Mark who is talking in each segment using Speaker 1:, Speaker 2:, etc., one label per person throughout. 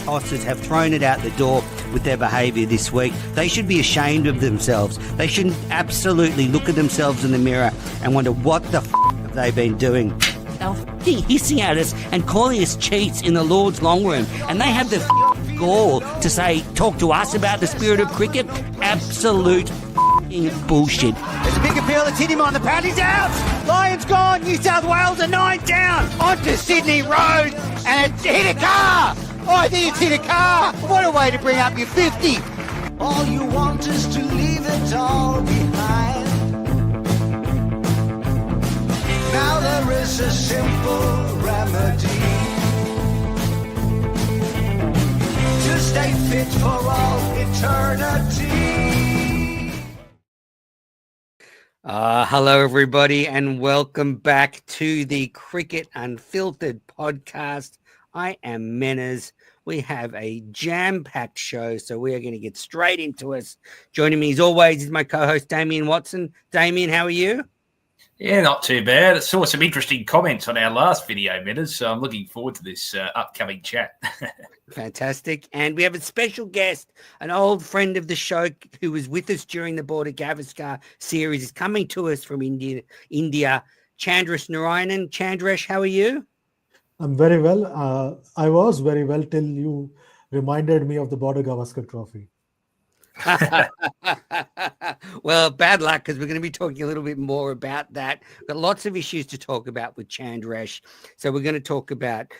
Speaker 1: tossers have thrown it out the door with their behaviour this week. They should be ashamed of themselves. They should absolutely look at themselves in the mirror and wonder what the have they been doing. They're hissing at us and calling us cheats in the Lord's long room, and they have the gall to talk to us about the spirit of cricket. Absolute bullshit.
Speaker 2: There's a big appeal, it's hit him on the pad, he's out! Lions gone, New South Wales are 9 down! Onto Sydney Road, and it's hit a car! Oh, I think it's hit a car! What a way to bring up your 50!
Speaker 3: All you want is to leave it all behind. Now there is a simple remedy to stay fit for all eternity.
Speaker 1: Hello, everybody, and welcome back to the Cricket Unfiltered podcast. I am Menners. We have a jam-packed show, so we are going to get straight into it. Joining me, as always, is my co-host, Damien Watson. Damien, how are you?
Speaker 4: Yeah, not too bad. I saw some interesting comments on our last video, Menners, so I'm looking forward to this upcoming chat.
Speaker 1: Fantastic. And we have a special guest, an old friend of the show who was with us during the Border Gavaskar series, is coming to us from India. Chandresh Narayanan. Chandresh, how are you?
Speaker 5: I'm very well. I was very well till you reminded me of the Border Gavaskar trophy.
Speaker 1: Well, bad luck, because we're going to be talking a little bit more about that. We've got lots of issues to talk about with Chandresh. So we're going to talk about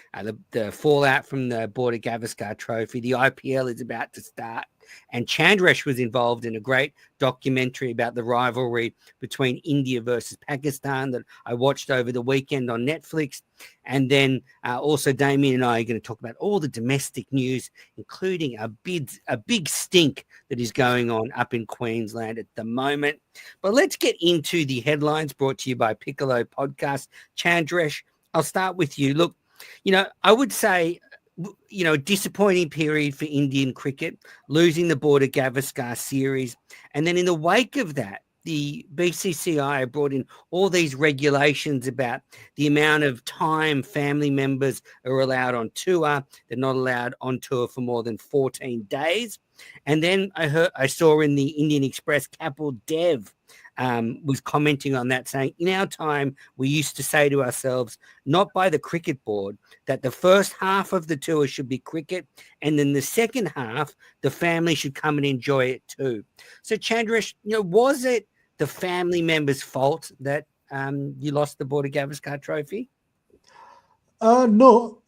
Speaker 1: the fallout from the Border Gavaskar trophy. The IPL is about to start, and Chandresh was involved in a great documentary about the rivalry between India versus Pakistan that I watched over the weekend on Netflix. And then also Damien and I are going to talk about all the domestic news, including a big stink that is going on up in Queensland at the moment. But let's get into the headlines brought to you by Piccolo Podcast. Chandresh, I'll start with you. Look, I would say, a disappointing period for Indian cricket, losing the Border Gavaskar series. And then in the wake of that, the BCCI brought in all these regulations about the amount of time family members are allowed on tour. They're not allowed on tour for more than 14 days. And then I saw in the Indian Express, Kapil Dev was commenting on that, saying, in our time, we used to say to ourselves, not by the cricket board, that the first half of the tour should be cricket, and then the second half, the family should come and enjoy it too. So, Chandresh, was it the family members' fault that you lost the Border Gavaskar trophy?
Speaker 5: No,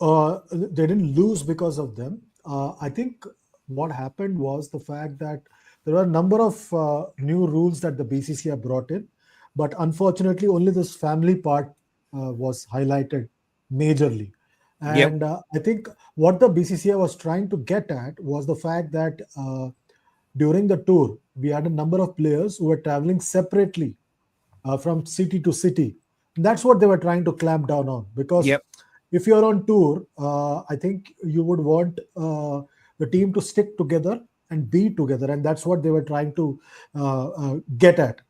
Speaker 5: they didn't lose because of them. I think what happened was the fact that there were a number of new rules that the BCCI brought in, but unfortunately only this family part was highlighted majorly. And I think what the BCCI was trying to get at was the fact that during the tour, we had a number of players who were traveling separately from city to city. And that's what they were trying to clamp down on, because if you're on tour, I think you would want the team to stick together and be together, and that's what they were trying to get at.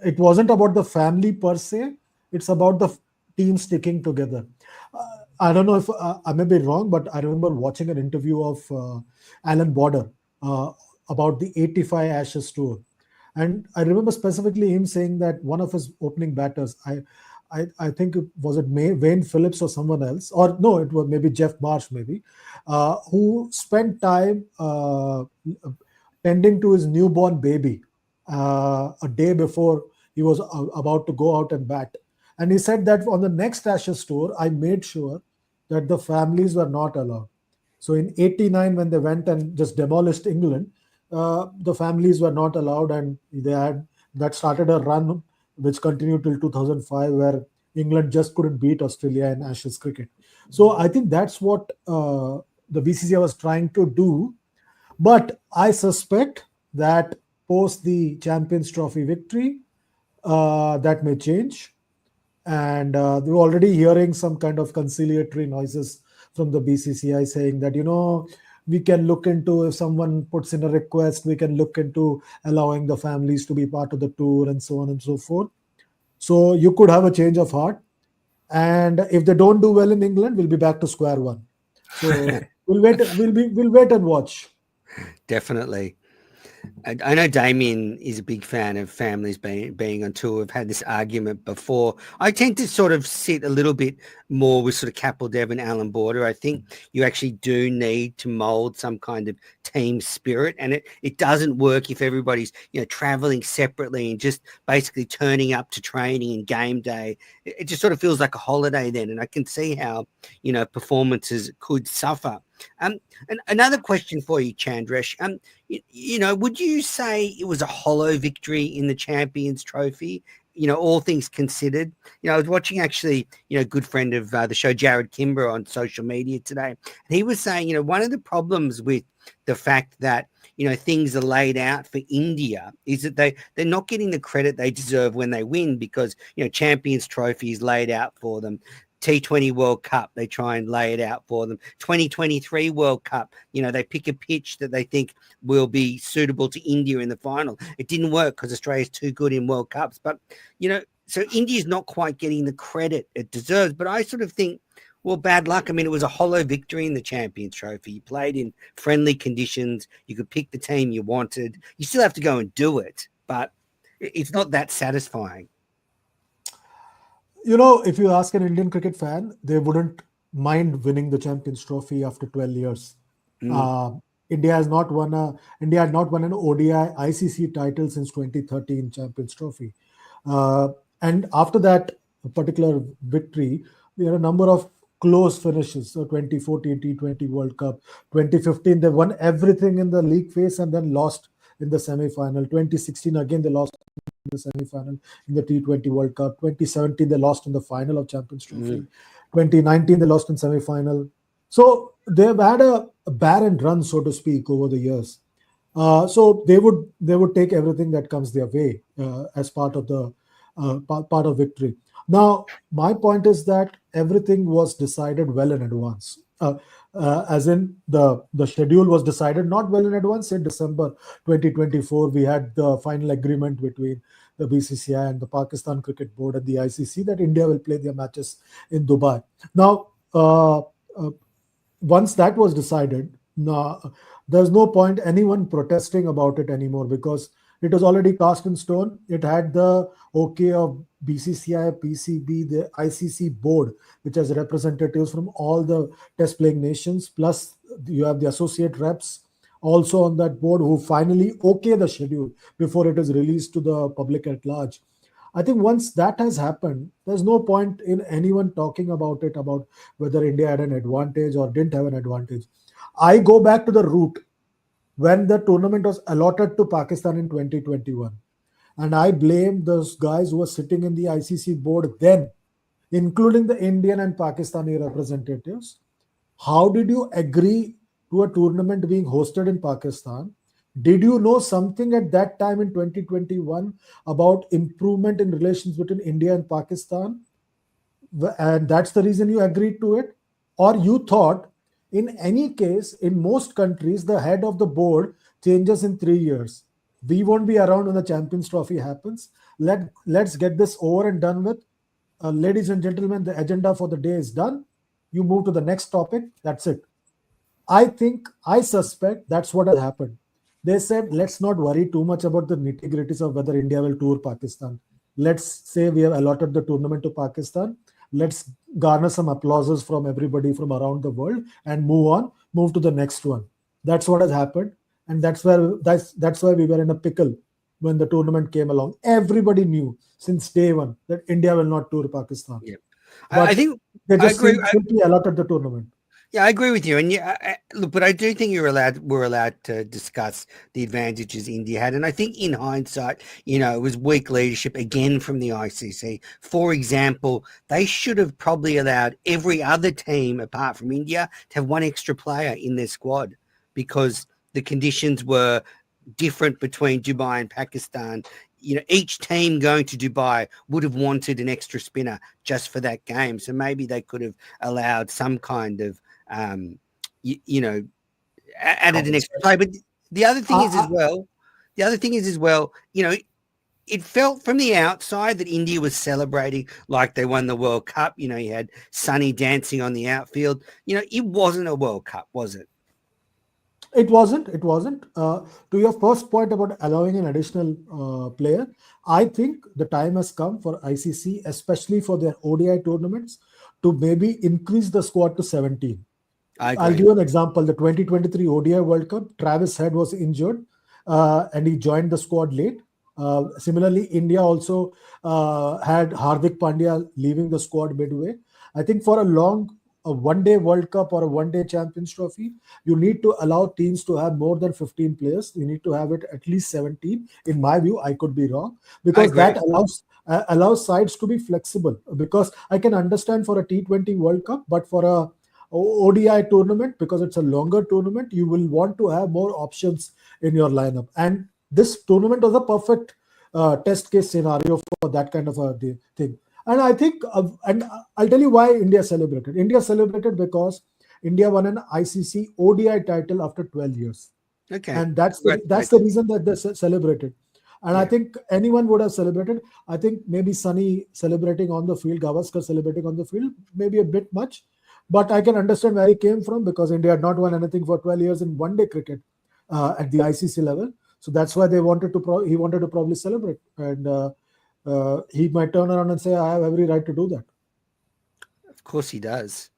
Speaker 5: It wasn't about the family per se, it's about the team sticking together. I don't know if I may be wrong, but I remember watching an interview of Alan Border about the 85 Ashes tour, and I remember specifically him saying that one of his opening batters, I think was it Wayne Phillips or someone else, or no, it was maybe Jeff Marsh, who spent time tending to his newborn baby a day before he was about to go out and bat. And he said that on the next Ashes tour, I made sure that the families were not allowed. So in '89, when they went and just demolished England, the families were not allowed, and that started a run which continued till 2005, where England just couldn't beat Australia in Ashes cricket. So I think that's what the BCCI was trying to do. But I suspect that post the Champions Trophy victory, that may change. And we're already hearing some kind of conciliatory noises from the BCCI saying that, we can look into, if someone puts in a request, we can look into allowing the families to be part of the tour and so on and so forth. So you could have a change of heart. And if they don't do well in England, we'll be back to square one. So We'll wait and watch.
Speaker 1: Definitely. I know Damien is a big fan of families being on tour. We've had this argument before. I tend to sort of sit a little bit more with sort of Capel Dev and Alan Border. I think you actually do need to mold some kind of team spirit, and it doesn't work if everybody's traveling separately and just basically turning up to training and game day. It just sort of feels like a holiday then, and I can see how performances could suffer. And another question for you, Chandresh. Would you say it was a hollow victory in the Champions Trophy? All things considered. I was watching actually, a good friend of the show, Jared Kimber, on social media today. And he was saying, one of the problems with the fact that, things are laid out for India is that they're not getting the credit they deserve when they win because, Champions Trophy is laid out for them. T20 World Cup, they try and lay it out for them. 2023 World Cup, they pick a pitch that they think will be suitable to India in the final. It didn't work because Australia's too good in World Cups. But, so India's not quite getting the credit it deserves. But I sort of think, well, bad luck. I mean, it was a hollow victory in the Champions Trophy. You played in friendly conditions. You could pick the team you wanted. You still have to go and do it. But it's not that satisfying.
Speaker 5: If you ask an Indian cricket fan, they wouldn't mind winning the Champions Trophy after 12 years. India had not won an ODI ICC title since 2013 Champions Trophy. And after that particular victory, we had a number of close finishes. So 2014 T20 World Cup, 2015 they won everything in the league phase and then lost in the semi-final. 2016 again they lost in the semi-final in the T20 World Cup. 2017 they lost in the final of Champions Trophy. 2019 they lost in semi-final. So they've had a barren run, so to speak, over the years. So they would take everything that comes their way as part of the part of victory. Now, my point is that everything was decided well in advance. As in the schedule was decided not well in advance. In December 2024, we had the final agreement between the BCCI and the Pakistan Cricket Board and the ICC that India will play their matches in Dubai. Now, once that was decided, there's no point anyone protesting about it anymore because it was already cast in stone. It had the okay of BCCI, PCB, the ICC board, which has representatives from all the test playing nations. Plus, you have the associate reps also on that board who finally okay the schedule before it is released to the public at large. I think once that has happened, there's no point in anyone talking about it, about whether India had an advantage or didn't have an advantage. I go back to the root when the tournament was allotted to Pakistan in 2021. And I blame those guys who were sitting in the ICC board then, including the Indian and Pakistani representatives. How did you agree to a tournament being hosted in Pakistan? Did you know something at that time in 2021 about improvement in relations between India and Pakistan? And that's the reason you agreed to it? Or you thought, in any case, in most countries, the head of the board changes in 3 years. We won't be around when the Champions Trophy happens. Let's get this over and done with. Ladies and gentlemen, the agenda for the day is done. You move to the next topic. That's it. I suspect that's what has happened. They said, let's not worry too much about the nitty-gritties of whether India will tour Pakistan. Let's say we have allotted the tournament to Pakistan. Let's garner some applauses from everybody from around the world and move to the next one. That's what has happened. And that's why we were in a pickle when the tournament came along. Everybody knew since day one that India will not tour Pakistan.
Speaker 1: Yeah.
Speaker 5: But
Speaker 1: I think
Speaker 5: they just simply allotted the tournament.
Speaker 1: Yeah, I agree with you. And look, but I do think we're allowed to discuss the advantages India had. And I think in hindsight, it was weak leadership again from the ICC. For example, they should have probably allowed every other team apart from India to have one extra player in their squad because the conditions were different between Dubai and Pakistan. Each team going to Dubai would have wanted an extra spinner just for that game. So maybe they could have allowed some kind of added an extra play. But the other thing is as well, it felt from the outside that India was celebrating like they won the World Cup. You had Sunny dancing on the outfield. It wasn't a World Cup, was it?
Speaker 5: It wasn't. It wasn't. To your first point about allowing an additional player, I think the time has come for ICC, especially for their ODI tournaments, to maybe increase the squad to 17. I'll give you an example. The 2023 ODI World Cup, Travis Head was injured and he joined the squad late. Similarly, India also had Hardik Pandya leaving the squad midway. I think for a one-day World Cup or a one-day Champions Trophy, you need to allow teams to have more than 15 players. You need to have it at least 17. In my view, I could be wrong, because that allows sides to be flexible. Because I can understand for a T20 World Cup, but for a ODI tournament, because it's a longer tournament, you will want to have more options in your lineup. And this tournament was a perfect test case scenario for that kind of a thing. And I think, and I'll tell you why India celebrated. India celebrated because India won an ICC ODI title after 12 years.
Speaker 1: Okay.
Speaker 5: And that's the reason that they celebrated. And I think anyone would have celebrated. I think maybe Sunny celebrating on the field, Gavaskar celebrating on the field, maybe a bit much. But I can understand where he came from, because India had not won anything for 12 years in one-day cricket at the ICC level. So that's why he wanted to probably celebrate. And he might turn around and say, I have every right to do that.
Speaker 1: Of course he does.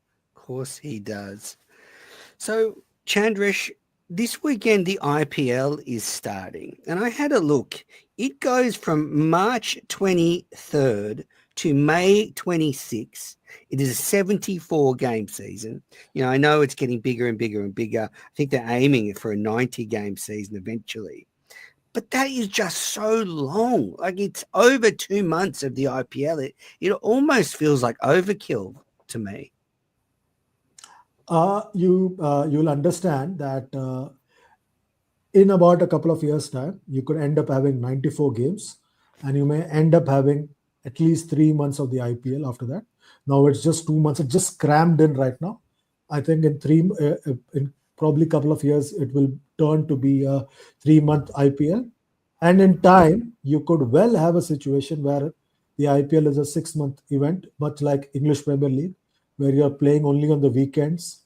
Speaker 1: So, Chandresh, this weekend the IPL is starting. And I had a look. It goes from March 23rd to May 26th. It is a 74-game season. I know it's getting bigger and bigger and bigger. I think they're aiming for a 90-game season eventually. But that is just so long. Like, it's over 2 months of the IPL. It almost feels like overkill to me.
Speaker 5: You'll understand that in about a couple of years' time, you could end up having 94 games, and you may end up having at least 3 months of the IPL after that. Now it's just 2 months. It's just crammed in right now. I think in probably a couple of years, it will turn to be a 3-month IPL. And in time, you could well have a situation where the IPL is a 6-month event, much like English Premier League, where you're playing only on the weekends.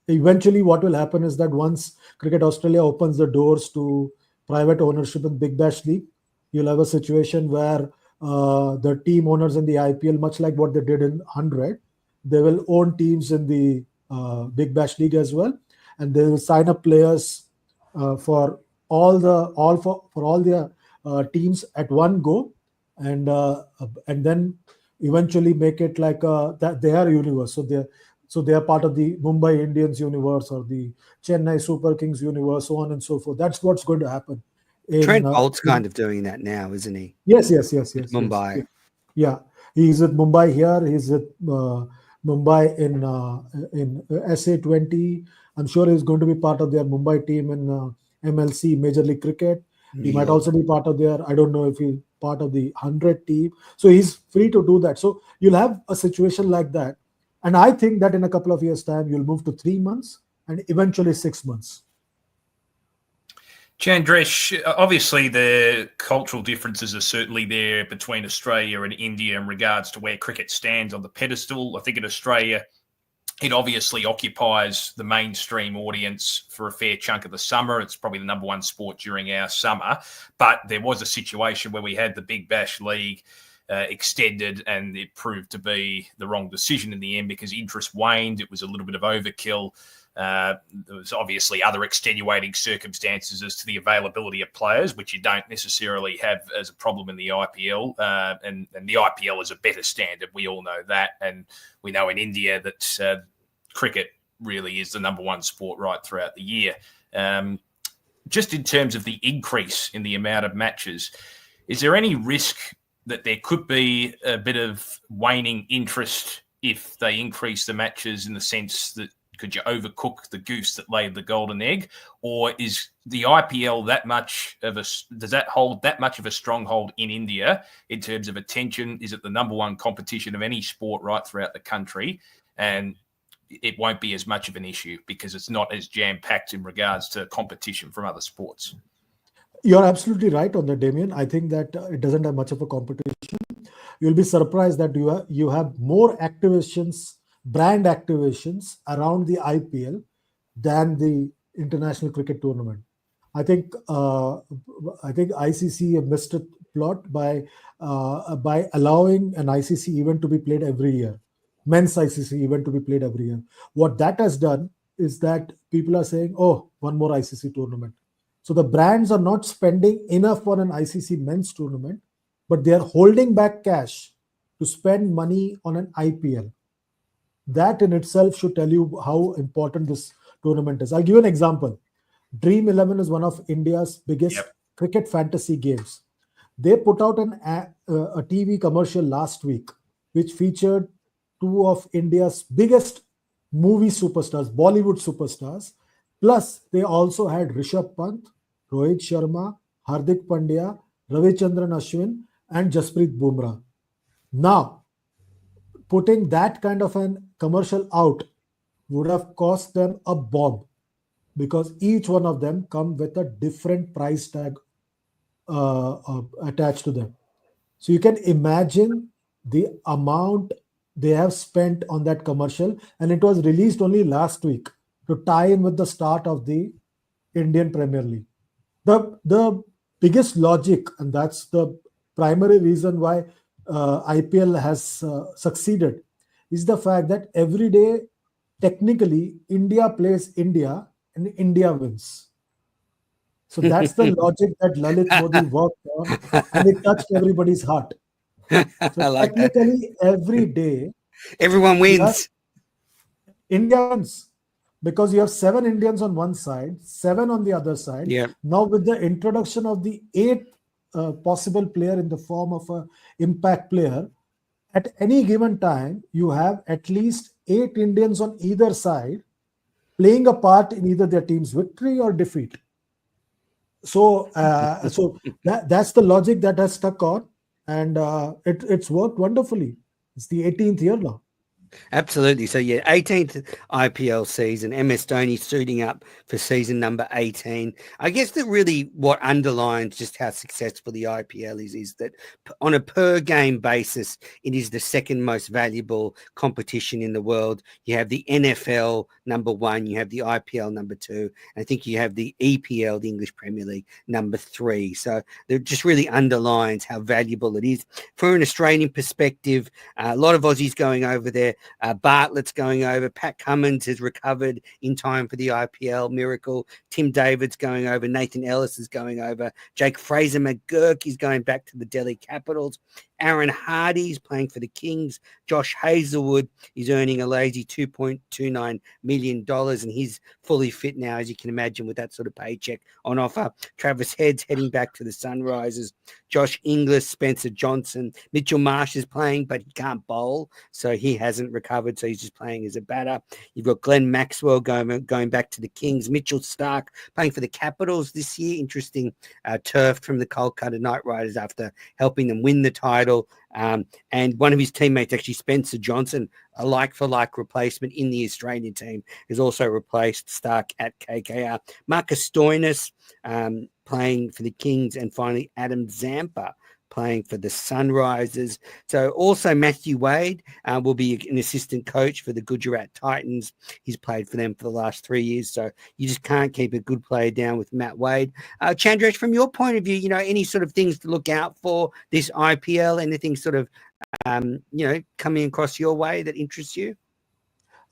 Speaker 5: Eventually, what will happen is that once Cricket Australia opens the doors to private ownership in Big Bash League, you'll have a situation where the team owners in the IPL, much like what they did in 100, they will own teams in the Big Bash League as well, and they will sign up players for all their teams at one go, and then eventually make it like that they are universe. So they are part of the Mumbai Indians universe or the Chennai Super Kings universe, so on and so forth. That's what's going to happen.
Speaker 1: Trent Bolt's kind of doing that now, isn't he?
Speaker 5: Yes.
Speaker 1: Mumbai.
Speaker 5: Yes. Yeah, he's with Mumbai here. He's with Mumbai in SA20. I'm sure he's going to be part of their Mumbai team in MLC, Major League Cricket. He might also be part of their, I don't know if he's part of the 100 team. So he's free to do that. So you'll have a situation like that. And I think that in a couple of years' time, you'll move to 3 months and eventually 6 months.
Speaker 4: Chandresh, obviously the cultural differences are certainly there between Australia and India in regards to where cricket stands on the pedestal. I think in Australia, it obviously occupies the mainstream audience for a fair chunk of the summer. It's probably the number one sport during our summer. But there was a situation where we had the Big Bash League extended, and it proved to be the wrong decision in the end because interest waned. It was a little bit of overkill. There was obviously other extenuating circumstances as to the availability of players, which you don't necessarily have as a problem in the IPL. And the IPL is a better standard. We all know that. And we know in India that cricket really is the number one sport right throughout the year. Just in terms of the increase in the amount of matches, is there any risk that there could be a bit of waning interest if they increase the matches, in the sense that could you overcook the goose that laid the golden egg? Or is the IPL does that hold that much of a stronghold in India in terms of attention? Is it the number one competition of any sport right throughout the country? And it won't be as much of an issue because it's not as jam-packed in regards to competition from other sports.
Speaker 5: You're absolutely right on that, Damien. I think that it doesn't have much of a competition. You'll be surprised that you have more activations, brand activations around the IPL than the international cricket tournament. I think ICC missed a plot by allowing an ICC event to be played every year, men's ICC event to be played every year. What that has done is that people are saying, "Oh, one more ICC tournament." So the brands are not spending enough on an ICC men's tournament, but they are holding back cash to spend money on an IPL. That in itself should tell you how important this tournament is. I'll give you an example. Dream 11 is one of India's biggest
Speaker 4: Yep.
Speaker 5: cricket fantasy games. They put out a TV commercial last week, which featured two of India's biggest movie superstars, Bollywood superstars. Plus, they also had Rishabh Pant, Rohit Sharma, Hardik Pandya, Ravichandran Ashwin, and Jasprit Bumrah. Now, putting that kind of an commercial out would have cost them a bomb because each one of them come with a different price tag attached to them. So you can imagine the amount they have spent on that commercial, and it was released only last week to tie in with the start of the Indian Premier League. The biggest logic, and that's the primary reason why IPL has succeeded, is the fact that every day, technically, India plays India and India wins. So that's the logic that Lalit Modi worked on, and it touched everybody's heart.
Speaker 1: I
Speaker 5: So
Speaker 1: like that.
Speaker 5: technically, every day
Speaker 1: Everyone
Speaker 5: you have
Speaker 1: wins.
Speaker 5: India wins because you have 7 Indians on one side, 7 on the other side.
Speaker 1: Yeah.
Speaker 5: Now, with the introduction of the eighth possible player in the form of a impact player, at any given time, you have at least 8 Indians on either side playing a part in either their team's victory or defeat. So that's the logic that has stuck on, and it's worked wonderfully. It's the 18th year now.
Speaker 1: Absolutely. So yeah, 18th IPL season, MS Dhoni suiting up for season number 18. I guess that really what underlines just how successful the IPL is that on a per game basis, it is the second most valuable competition in the world. You have the NFL number one, you have the IPL number two, and I think you have the EPL, the English Premier League, number three. So it just really underlines how valuable it is. For an Australian perspective, a lot of Aussies going over there. Bartlett's going over. Pat Cummins has recovered in time for the IPL miracle. Tim David's going over. Nathan Ellis is going over. Jake Fraser McGurk is going back to the Delhi Capitals. Aaron Hardy's playing for the Kings. Josh Hazelwood is earning a lazy $2.29 million, and he's fully fit now, as you can imagine, with that sort of paycheck on offer. Travis Head's heading back to the Sunrisers. Josh Inglis, Spencer Johnson. Mitchell Marsh is playing, but he can't bowl, so he hasn't recovered, so he's just playing as a batter. You've got Glenn Maxwell going back to the Kings. Mitchell Stark playing for the Capitals this year. Interesting turf from the Kolkata Knight Riders after helping them win the title. And one of his teammates, actually Spencer Johnson, a like-for-like replacement in the Australian team, has also replaced Stark at KKR. Marcus Stoinis playing for the Kings, and finally Adam Zampa playing for the Sunrisers. So also Matthew Wade will be an assistant coach for the Gujarat Titans. He's played for them for the last 3 years. So you just can't keep a good player down with Matt Wade. Chandresh, from your point of view, any sort of things to look out for this IPL, anything sort of, coming across your way that interests you?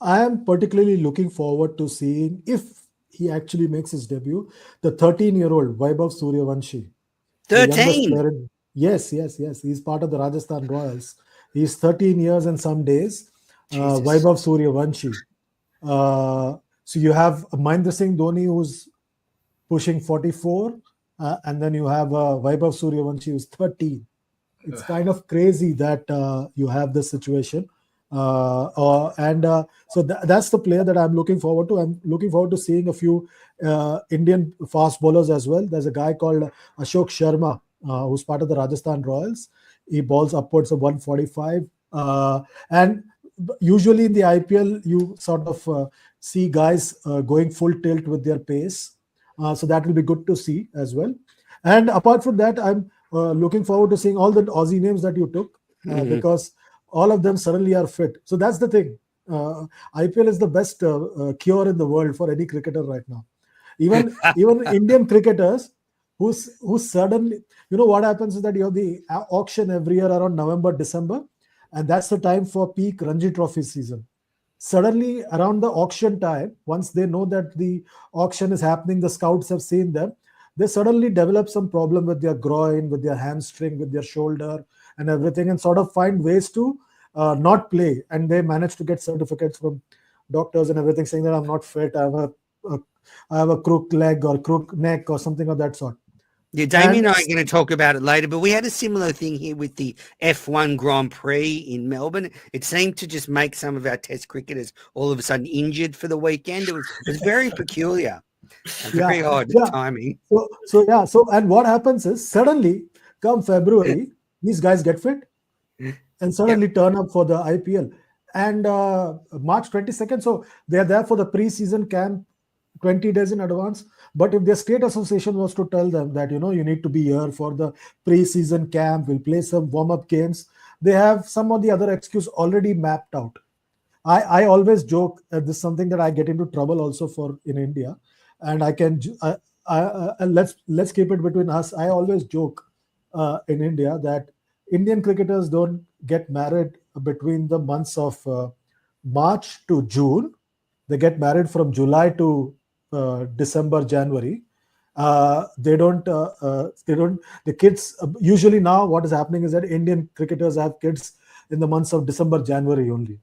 Speaker 5: I am particularly looking forward to seeing if he actually makes his debut, the 13-year-old Vaibhav Suryavanshi.
Speaker 1: 13?
Speaker 5: Yes. He's part of the Rajasthan Royals. He's 13 years and some days.
Speaker 1: Jesus.
Speaker 5: Vaibhav Suryavanshi. So you have Mahendra Singh Dhoni, who's pushing 44, and then you have Vaibhav Suryavanshi, who's 13. It's kind of crazy that you have this situation. So that's the player that I'm looking forward to. I'm looking forward to seeing a few Indian fast bowlers as well. There's a guy called Ashok Sharma, who's part of the Rajasthan Royals. He bowls upwards of 145. And usually in the IPL, you sort of see guys going full tilt with their pace. So that will be good to see as well. And apart from that, I'm looking forward to seeing all the Aussie names that you took because all of them suddenly are fit. So that's the thing. IPL is the best cure in the world for any cricketer right now. Even Indian cricketers who suddenly, what happens is that you have the auction every year around November, December, and that's the time for peak Ranji Trophy season. Suddenly, around the auction time, once they know that the auction is happening, the scouts have seen them, they suddenly develop some problem with their groin, with their hamstring, with their shoulder, and everything, and sort of find ways to not play. And they manage to get certificates from doctors and everything saying that I'm not fit, a I have a crook leg or crook neck or something of that sort.
Speaker 1: Yeah,
Speaker 5: And
Speaker 1: Damien and I are going to talk about it later, but we had a similar thing here with the F1 Grand Prix in Melbourne. It seemed to just make some of our Test cricketers all of a sudden injured for the weekend. It was very peculiar, very odd timing.
Speaker 5: So and what happens is suddenly come February, these guys get fit and suddenly turn up for the IPL. And March 22nd, so they're there for the pre-season camp 20 days in advance. But if their state association was to tell them that, you need to be here for the pre-season camp, we'll play some warm-up games, they have some of the other excuse already mapped out. I always joke that this is something that I get into trouble also for in India, and let's keep it between us. I always joke in India that Indian cricketers don't get married between the months of March to June. They get married from July to December, January. They don't. They don't. The kids usually now what is happening is that Indian cricketers have kids in the months of December, January only.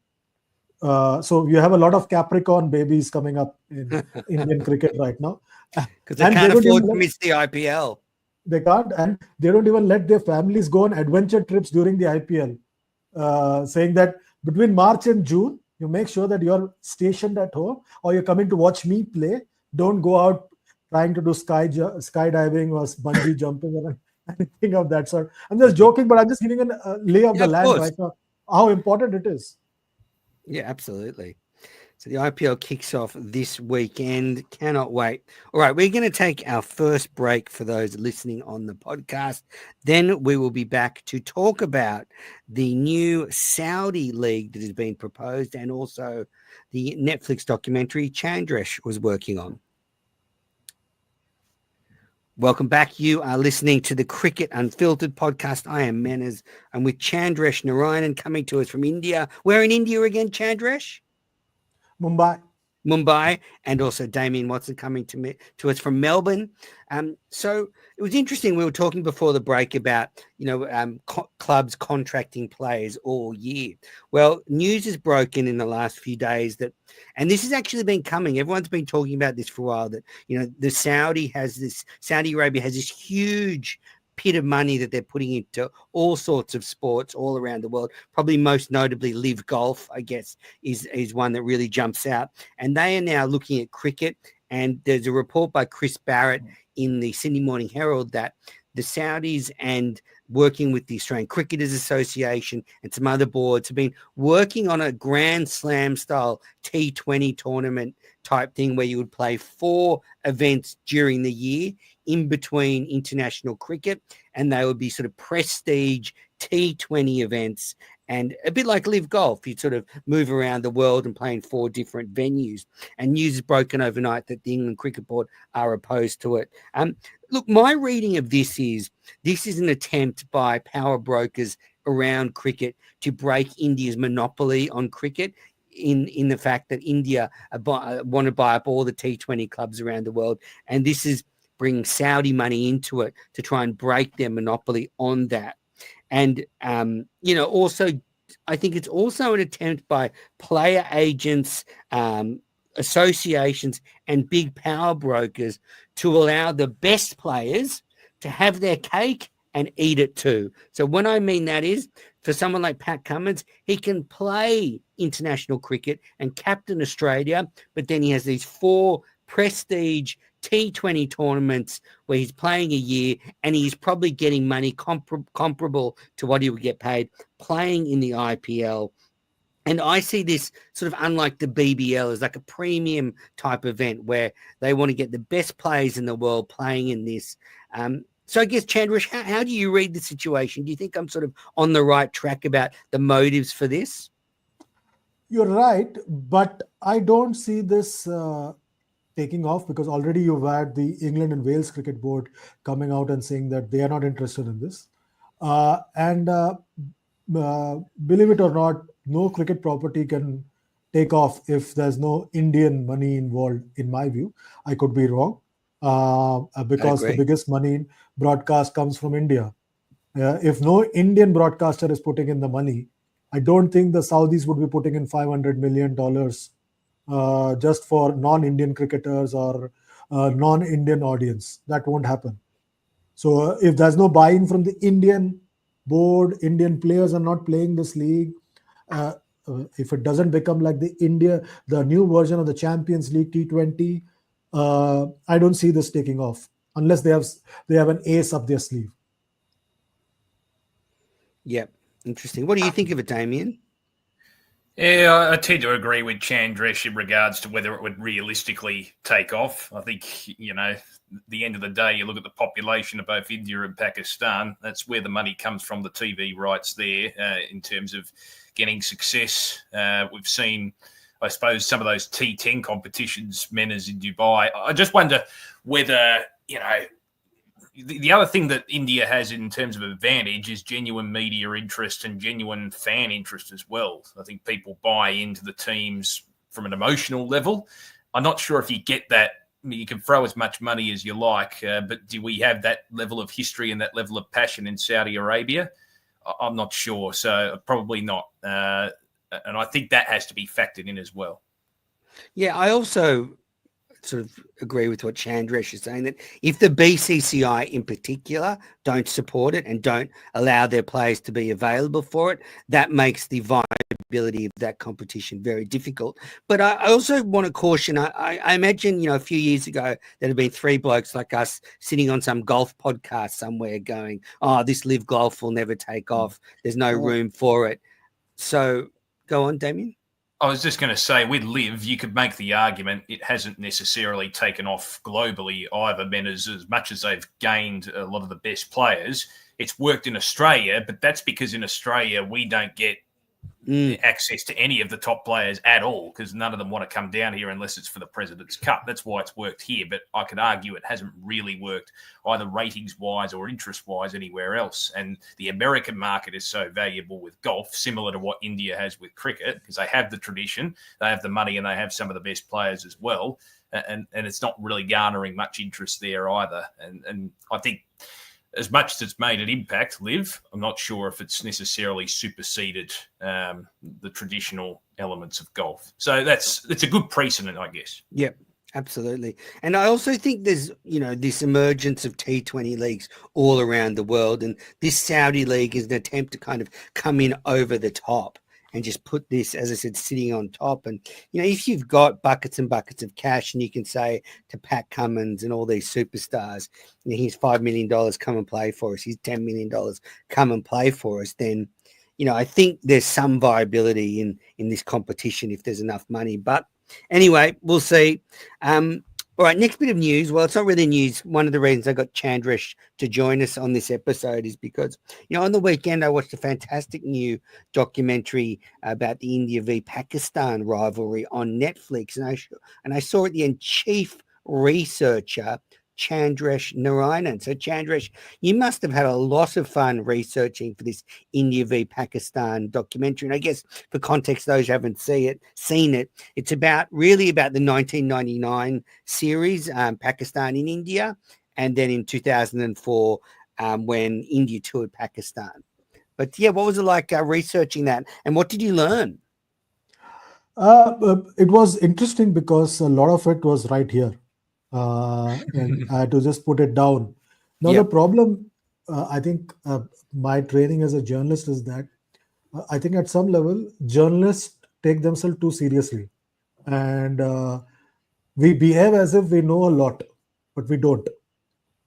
Speaker 5: So you have a lot of Capricorn babies coming up in Indian cricket right now.
Speaker 1: Because they can't afford to miss the IPL.
Speaker 5: They can't, and they don't even let their families go on adventure trips during the IPL, saying that between March and June, you make sure that you're stationed at home or you're coming to watch me play. Don't go out trying to do skydiving or bungee jumping or anything of that sort. I'm just joking, but I'm just giving a lay of the land right now, how important it is.
Speaker 1: Yeah, absolutely. So the IPL kicks off this weekend. Cannot wait. All right, we're going to take our first break for those listening on the podcast. Then we will be back to talk about the new Saudi league that has been proposed and also the Netflix documentary Chandresh was working on. Welcome back. You are listening to the Cricket Unfiltered podcast. I am Manners. I'm with Chandresh Narayanan coming to us from India. Where in India again, Chandresh? Mumbai, and also Damien Watson coming to us from Melbourne. So it was interesting. We were talking before the break about, clubs contracting players all year. Well, news has broken in the last few days that, and this has actually been coming. Everyone's been talking about this for a while that, Saudi Arabia has this huge pit of money that they're putting into all sorts of sports all around the world. Probably most notably LIV Golf, I guess, is one that really jumps out. And they are now looking at cricket. And there's a report by Chris Barrett in the Sydney Morning Herald that the Saudis and working with the Australian Cricketers Association and some other boards have been working on a Grand Slam style T20 tournament type thing where you would play 4 events during the year in between international cricket, and they would be sort of prestige T20 events. And a bit like LIV Golf, you'd sort of move around the world and play in 4 different venues. And news is broken overnight that the England Cricket Board are opposed to it. Look, my reading of this is an attempt by power brokers around cricket to break India's monopoly on cricket in the fact that India want to buy up all the T20 clubs around the world. And this is bringing Saudi money into it to try and break their monopoly on that. And, also, I think it's also an attempt by player agents, associations, and big power brokers to allow the best players to have their cake and eat it too. So when I mean that is, for someone like Pat Cummins, he can play international cricket and captain Australia, but then he has these 4 prestige T20 tournaments where he's playing a year and he's probably getting money comparable to what he would get paid playing in the IPL. And I see this sort of unlike the BBL as like a premium type event where they want to get the best players in the world playing in this. So I guess, Chandresh, how do you read the situation? Do you think I'm sort of on the right track about the motives for this?
Speaker 5: You're right, but I don't see this taking off, because already you've had the England and Wales Cricket Board coming out and saying that they are not interested in this. And believe it or not, no cricket property can take off if there's no Indian money involved, in my view. I could be wrong, because the
Speaker 1: agree.
Speaker 5: biggest money in broadcast comes from India. If no Indian broadcaster is putting in the money, I don't think the Saudis would be putting in $500 million just for non-Indian cricketers or non-Indian audience. That won't happen. So if there's no buy-in from the Indian board, Indian players are not playing this league. Uh, if it doesn't become like the new version of the Champions League T20, I don't see this taking off unless they have an ace up their sleeve.
Speaker 1: Yep. Interesting. What do you think of it, Damien?
Speaker 4: Yeah, I tend to agree with Chandresh in regards to whether it would realistically take off. I think, the end of the day, you look at the population of both India and Pakistan, that's where the money comes from, the TV rights there, in terms of getting success. We've seen, I suppose, some of those T10 competitions, Menas in Dubai. I just wonder whether, the other thing that India has in terms of advantage is genuine media interest and genuine fan interest as well. I think people buy into the teams from an emotional level. I'm not sure if you get that. I mean, you can throw as much money as you like, but do we have that level of history and that level of passion in Saudi Arabia? I'm not sure. So probably not. And I think that has to be factored in as well.
Speaker 1: Yeah, I also sort of agree with what Chandresh is saying, that if the BCCI in particular don't support it and don't allow their players to be available for it, that makes the viability of that competition very difficult. But I also want to caution, I imagine, a few years ago, there have been three blokes like us sitting on some golf podcast somewhere going, oh, this live golf will never take off. There's no room for it. So go on, Damien.
Speaker 4: I was just going to say, with LIV, you could make the argument it hasn't necessarily taken off globally either, Ben, as much as they've gained a lot of the best players. It's worked in Australia, but that's because in Australia we don't get access to any of the top players at all, because none of them want to come down here unless it's for the President's Cup. That's why it's worked here, but I could argue it hasn't really worked either ratings-wise or interest-wise anywhere else. And the American market is so valuable with golf, similar to what India has with cricket, because they have the tradition, they have the money, and they have some of the best players as well. And it's not really garnering much interest there either. And I think as much as it's made an impact, LIV, I'm not sure if it's necessarily superseded the traditional elements of golf. So it's a good precedent, I guess.
Speaker 1: Yep, absolutely. And I also think there's, this emergence of T20 leagues all around the world. And this Saudi league is an attempt to kind of come in over the top and just put this, as I said, sitting on top. And, if you've got buckets and buckets of cash and you can say to Pat Cummins and all these superstars, here's $5 million, come and play for us. Here's $10 million, come and play for us. Then, I think there's some viability in this competition if there's enough money. But anyway, we'll see. All right, next bit of news. Well, it's not really news. One of the reasons I got Chandresh to join us on this episode is because, on the weekend, I watched a fantastic new documentary about the India v Pakistan rivalry on Netflix. And I saw at the end chief researcher Chandresh Narayanan. So, Chandresh, you must have had a lot of fun researching for this India v Pakistan documentary. And I guess for context, those who haven't seen it, it's really about the 1999 series, Pakistan in India, and then in 2004 when India toured Pakistan. But yeah, what was it like researching that, and what did you learn?
Speaker 5: It was interesting because a lot of it was right here. And I had to just put it down. Now, the problem, I think my training as a journalist is that I think at some level, journalists take themselves too seriously. And we behave as if we know a lot, but we don't.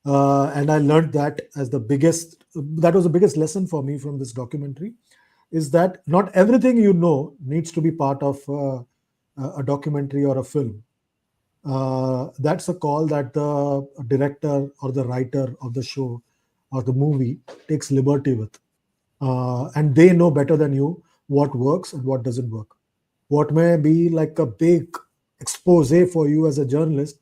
Speaker 5: And I learned that was the biggest lesson for me from this documentary, is that not everything you know needs to be part of a documentary or a film. That's a call that the director or the writer of the show or the movie takes liberty with. And they know better than you what works and what doesn't work. What may be like a big expose for you as a journalist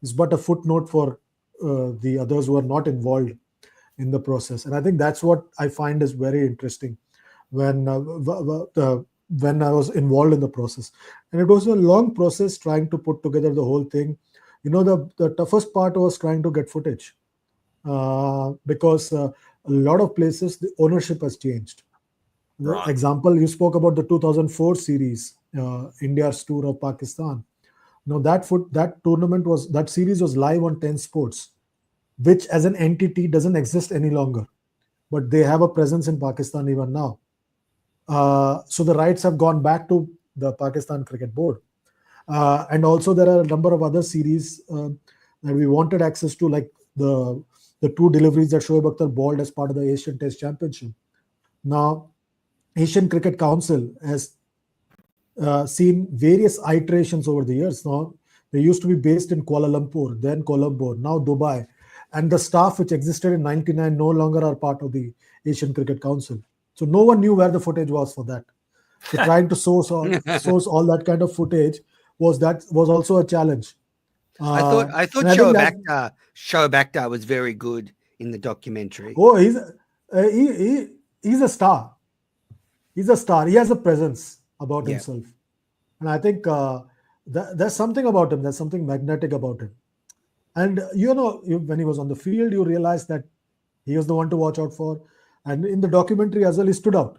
Speaker 5: is but a footnote for the others who are not involved in the process. And I think that's what I find is very interesting when when I was involved in the process. And it was a long process trying to put together the whole thing. The toughest part was trying to get footage because a lot of places the ownership has changed. The
Speaker 4: Right.
Speaker 5: example you spoke about the 2004 series, India's tour of Pakistan. That tournament that series was live on 10 Sports, which as an entity doesn't exist any longer, but they have a presence in Pakistan even now. So the rights have gone back to the Pakistan Cricket Board. And also there are a number of other series that we wanted access to, like the two deliveries that Shoaib Akhtar bowled as part of the Asian Test Championship. Now, Asian Cricket Council has seen various iterations over the years. Now, they used to be based in Kuala Lumpur, then Colombo, now Dubai. And the staff which existed in 99 no longer are part of the Asian Cricket Council. So no one knew where the footage was for that. So trying to source all that kind of footage was also a challenge.
Speaker 1: I thought
Speaker 5: And I think
Speaker 1: Shoaib Akhtar was very good in the documentary.
Speaker 5: Oh, he's a star. He's a star. He has a presence about
Speaker 1: Yeah.
Speaker 5: himself, and I think there's something about him. There's something magnetic about him. And when he was on the field, you realize that he was the one to watch out for. And in the documentary as well, he stood out.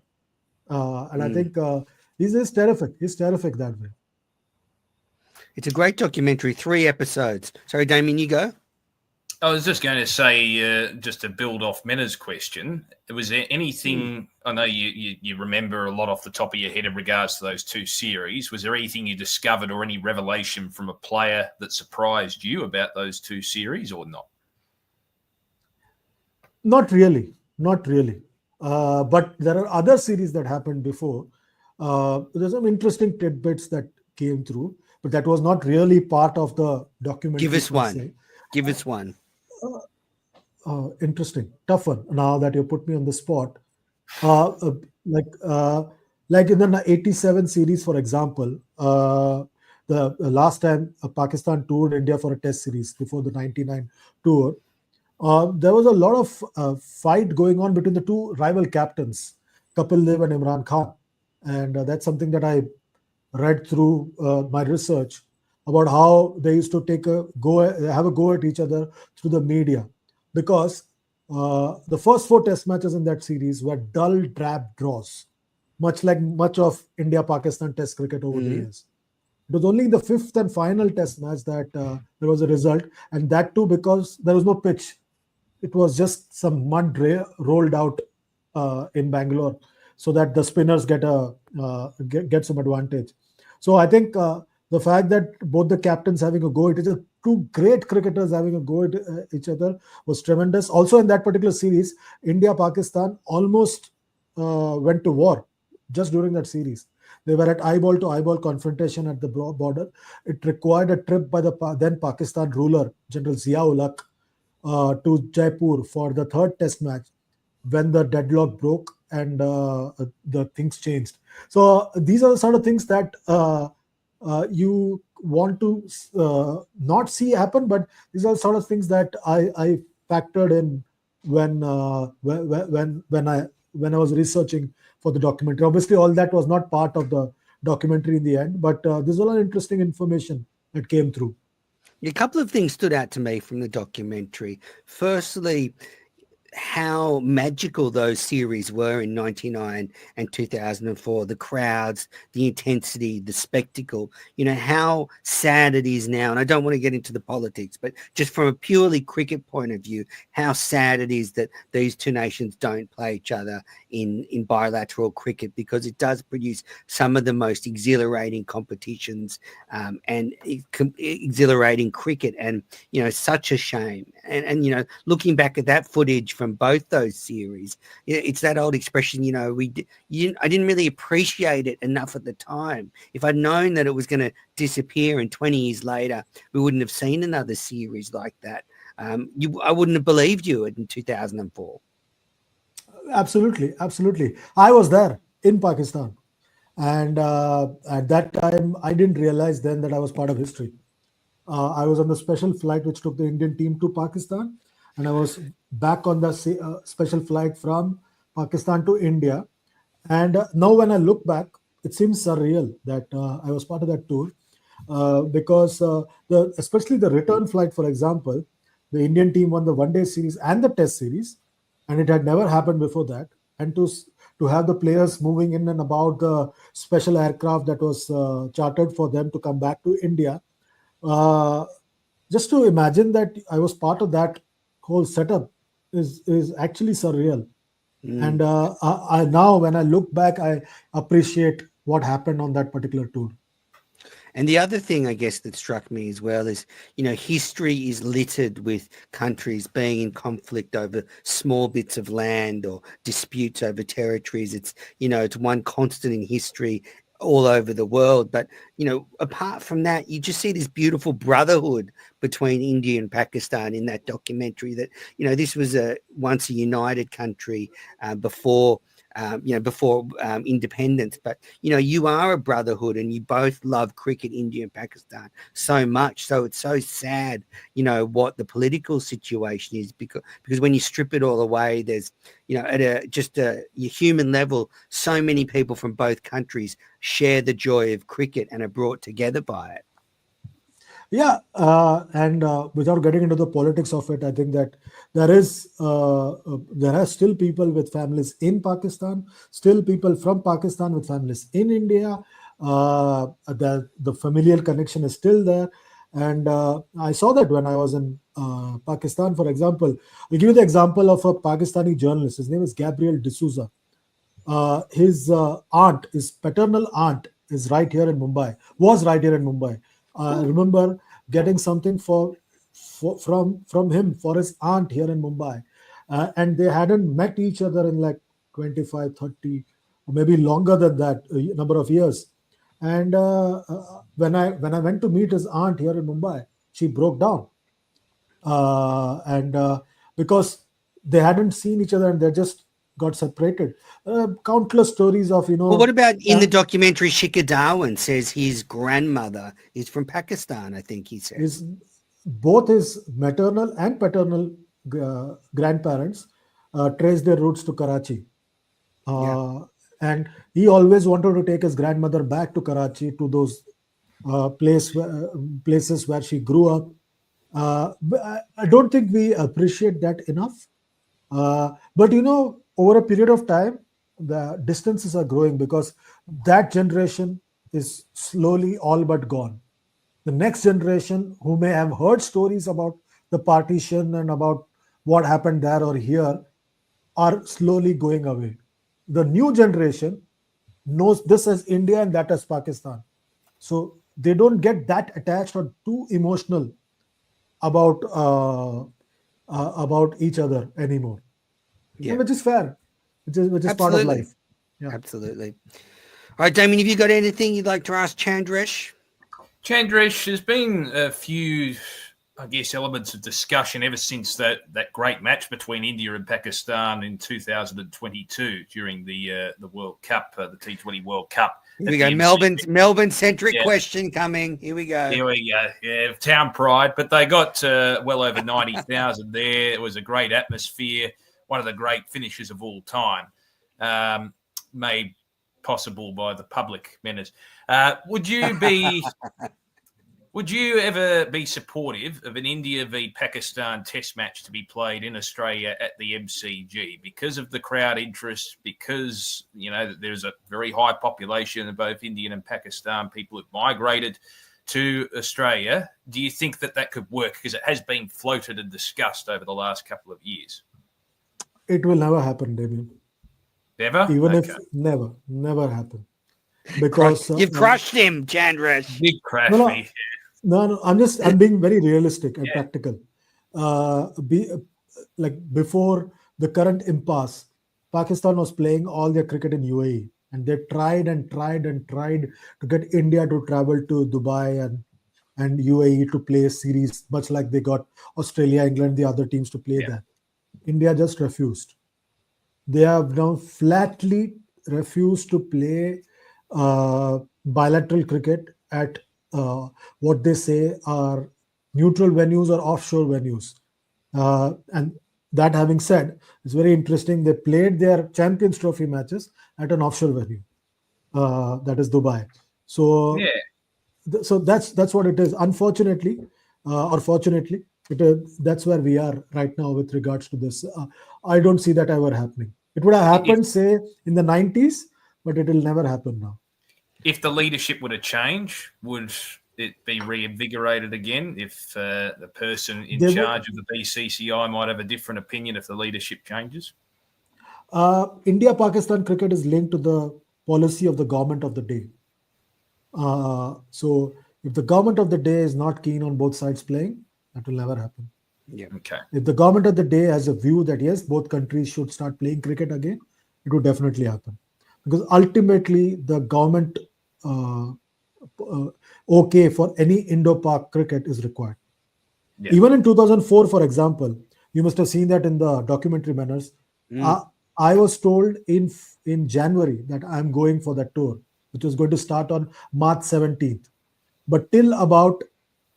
Speaker 5: And I think he's terrific. He's terrific that way.
Speaker 1: It's a great documentary, 3 episodes. Sorry, Damien, you go.
Speaker 4: I was just going to say, just to build off Mena's question, was there anything, I know you remember a lot off the top of your head in regards to those 2 series, was there anything you discovered or any revelation from a player that surprised you about those 2 series or not?
Speaker 5: Not really. But there are other series that happened before. There's some interesting tidbits that came through, but that was not really part of the documentary.
Speaker 1: Give us one. Give us one.
Speaker 5: Interesting, tough one. Now that you put me on the spot, like in the 87 series, for example, the last time Pakistan toured India for a test series before the 99 tour, there was a lot of fight going on between the 2 rival captains, Kapil Dev and Imran Khan. And that's something that I read through my research about how they used to have a go at each other through the media, because the first 4 test matches in that series were dull, drab draws, much of India-Pakistan test cricket over the years. It was only in the 5th and final test match that there was a result, and that too because there was no pitch. It was just some mud rolled out in Bangalore, so that the spinners get some advantage. So I think the fact that both the captains having a go at each other, 2 great cricketers having a go at each other, was tremendous. Also in that particular series, India-Pakistan almost went to war just during that series. They were at eyeball to eyeball confrontation at the border. It required a trip by the then Pakistan ruler, General Zia-ul-Haq, to Jaipur for the 3rd test match, when the deadlock broke and the things changed. So these are the sort of things that you want to not see happen, but these are the sort of things that I factored in when I was researching for the documentary. Obviously, all that was not part of the documentary in the end, but there's a lot of interesting information that came through.
Speaker 1: A couple of things stood out to me from the documentary. Firstly, how magical those series were in 99 and 2004, the crowds, the intensity, the spectacle, how sad it is now. And I don't want to get into the politics, but just from a purely cricket point of view, how sad it is that these 2 nations don't play each other in bilateral cricket, because it does produce some of the most exhilarating competitions and exhilarating cricket. And, such a shame. And looking back at that footage from both those series, it's that old expression, I didn't really appreciate it enough at the time. If I'd known that it was going to disappear and 20 years later we wouldn't have seen another series like that. I wouldn't have believed you in 2004.
Speaker 5: Absolutely, absolutely. I was there in Pakistan, and at that time, I didn't realize then that I was part of history. I was on the special flight which took the Indian team to Pakistan, and I was back on the special flight from Pakistan to India. And now, when I look back, it seems surreal that I was part of that tour, because especially the return flight, for example, the Indian team won the one day series and the test series, and it had never happened before that. And to have the players moving in and about the special aircraft that was chartered for them to come back to India, uh, just to imagine that I was part of that whole setup is actually surreal.
Speaker 1: Mm.
Speaker 5: And I now, when I look back, I appreciate what happened on that particular tour.
Speaker 1: And the other thing, I guess, that struck me as well is, history is littered with countries being in conflict over small bits of land or disputes over territories. It's one constant in history all over the world. But, apart from that, you just see this beautiful brotherhood between India and Pakistan in that documentary that, this was once a united country before independence. But, you are a brotherhood and you both love cricket, India and Pakistan, so much. So it's so sad, what the political situation is, because when you strip it all away, there's, at a human level, so many people from both countries share the joy of cricket and are brought together by it.
Speaker 5: Yeah, and without getting into the politics of it, I think that there are still people with families in Pakistan, still people from Pakistan with families in India. The familial connection is still there, and I saw that when I was in Pakistan. For example, I'll give you the example of a Pakistani journalist. His name is Gabriel D'Souza. His aunt, his paternal aunt, is right here in Mumbai. Was right here in Mumbai. I remember getting something from him for his aunt here in Mumbai, and they hadn't met each other in like 25, 30, or maybe longer than that, number of years. And when I went to meet his aunt here in Mumbai, she broke down, and because they hadn't seen each other and they just got separated. Countless stories of
Speaker 1: Well, what about in the documentary, Shikhar Dhawan says his grandmother is from Pakistan, I think he says.
Speaker 5: Both his maternal and paternal grandparents traced their roots to Karachi. And he always wanted to take his grandmother back to Karachi, to those places where she grew up. But I don't think we appreciate that enough. But over a period of time, the distances are growing because that generation is slowly all but gone. The next generation, who may have heard stories about the partition and about what happened there or here, are slowly going away. The new generation knows this as India and that as Pakistan. So they don't get that attached or too emotional about each other anymore.
Speaker 1: Yeah.
Speaker 5: Which is fair, which is part of life.
Speaker 1: Yeah. Absolutely. All right, Damien, have you got anything you'd like to ask Chandresh?
Speaker 4: Chandresh, there's been a few, I guess, elements of discussion ever since that great match between India and Pakistan in 2022 during the World Cup, the T20 World Cup.
Speaker 1: Here we go. Melbourne-centric question coming. Here we go.
Speaker 4: Here we go. Yeah, town pride. But they got well over 90,000 there. It was a great atmosphere. One of the great finishes of all time, made possible by the public menace. Would you ever be supportive of an India v Pakistan test match to be played in Australia at the MCG because of the crowd interest, because there's a very high population of both Indian and Pakistan people who've migrated to Australia? Do you think that could work? Because it has been floated and discussed over the last couple of years.
Speaker 5: It will never happen, Damien.
Speaker 4: Never?
Speaker 5: Even if never happen. Because
Speaker 1: you've crushed him, Chandresh.
Speaker 4: Big crash me.
Speaker 5: No, I'm being very realistic and practical. Before the current impasse, Pakistan was playing all their cricket in UAE, and they tried to get India to travel to Dubai and UAE to play a series, much like they got Australia, England, the other teams to play there. India just refused. They have now flatly refused to play bilateral cricket at what they say are neutral venues or offshore venues. And that having said, it's very interesting. They played their Champions Trophy matches at an offshore venue, that is Dubai. So, so that's what it is. Unfortunately, or fortunately, that's where we are right now with regards to this. I don't see that ever happening. It would have happened, say, in the 90s, but it will never happen now.
Speaker 4: If the leadership were to change, would it be reinvigorated again? If the person in charge of the BCCI might have a different opinion if the leadership changes?
Speaker 5: India-Pakistan cricket is linked to the policy of the government of the day. So if the government of the day is not keen on both sides playing, that will never happen.
Speaker 1: Yeah.
Speaker 4: Okay.
Speaker 5: If the government of the day has a view that yes, both countries should start playing cricket again, it would definitely happen. Because ultimately, the government okay for any Indo-Pak cricket is required. Yeah. Even in 2004, for example, you must have seen that in the documentary manners. I was told in January that I'm going for that tour, which was going to start on March 17th. But till about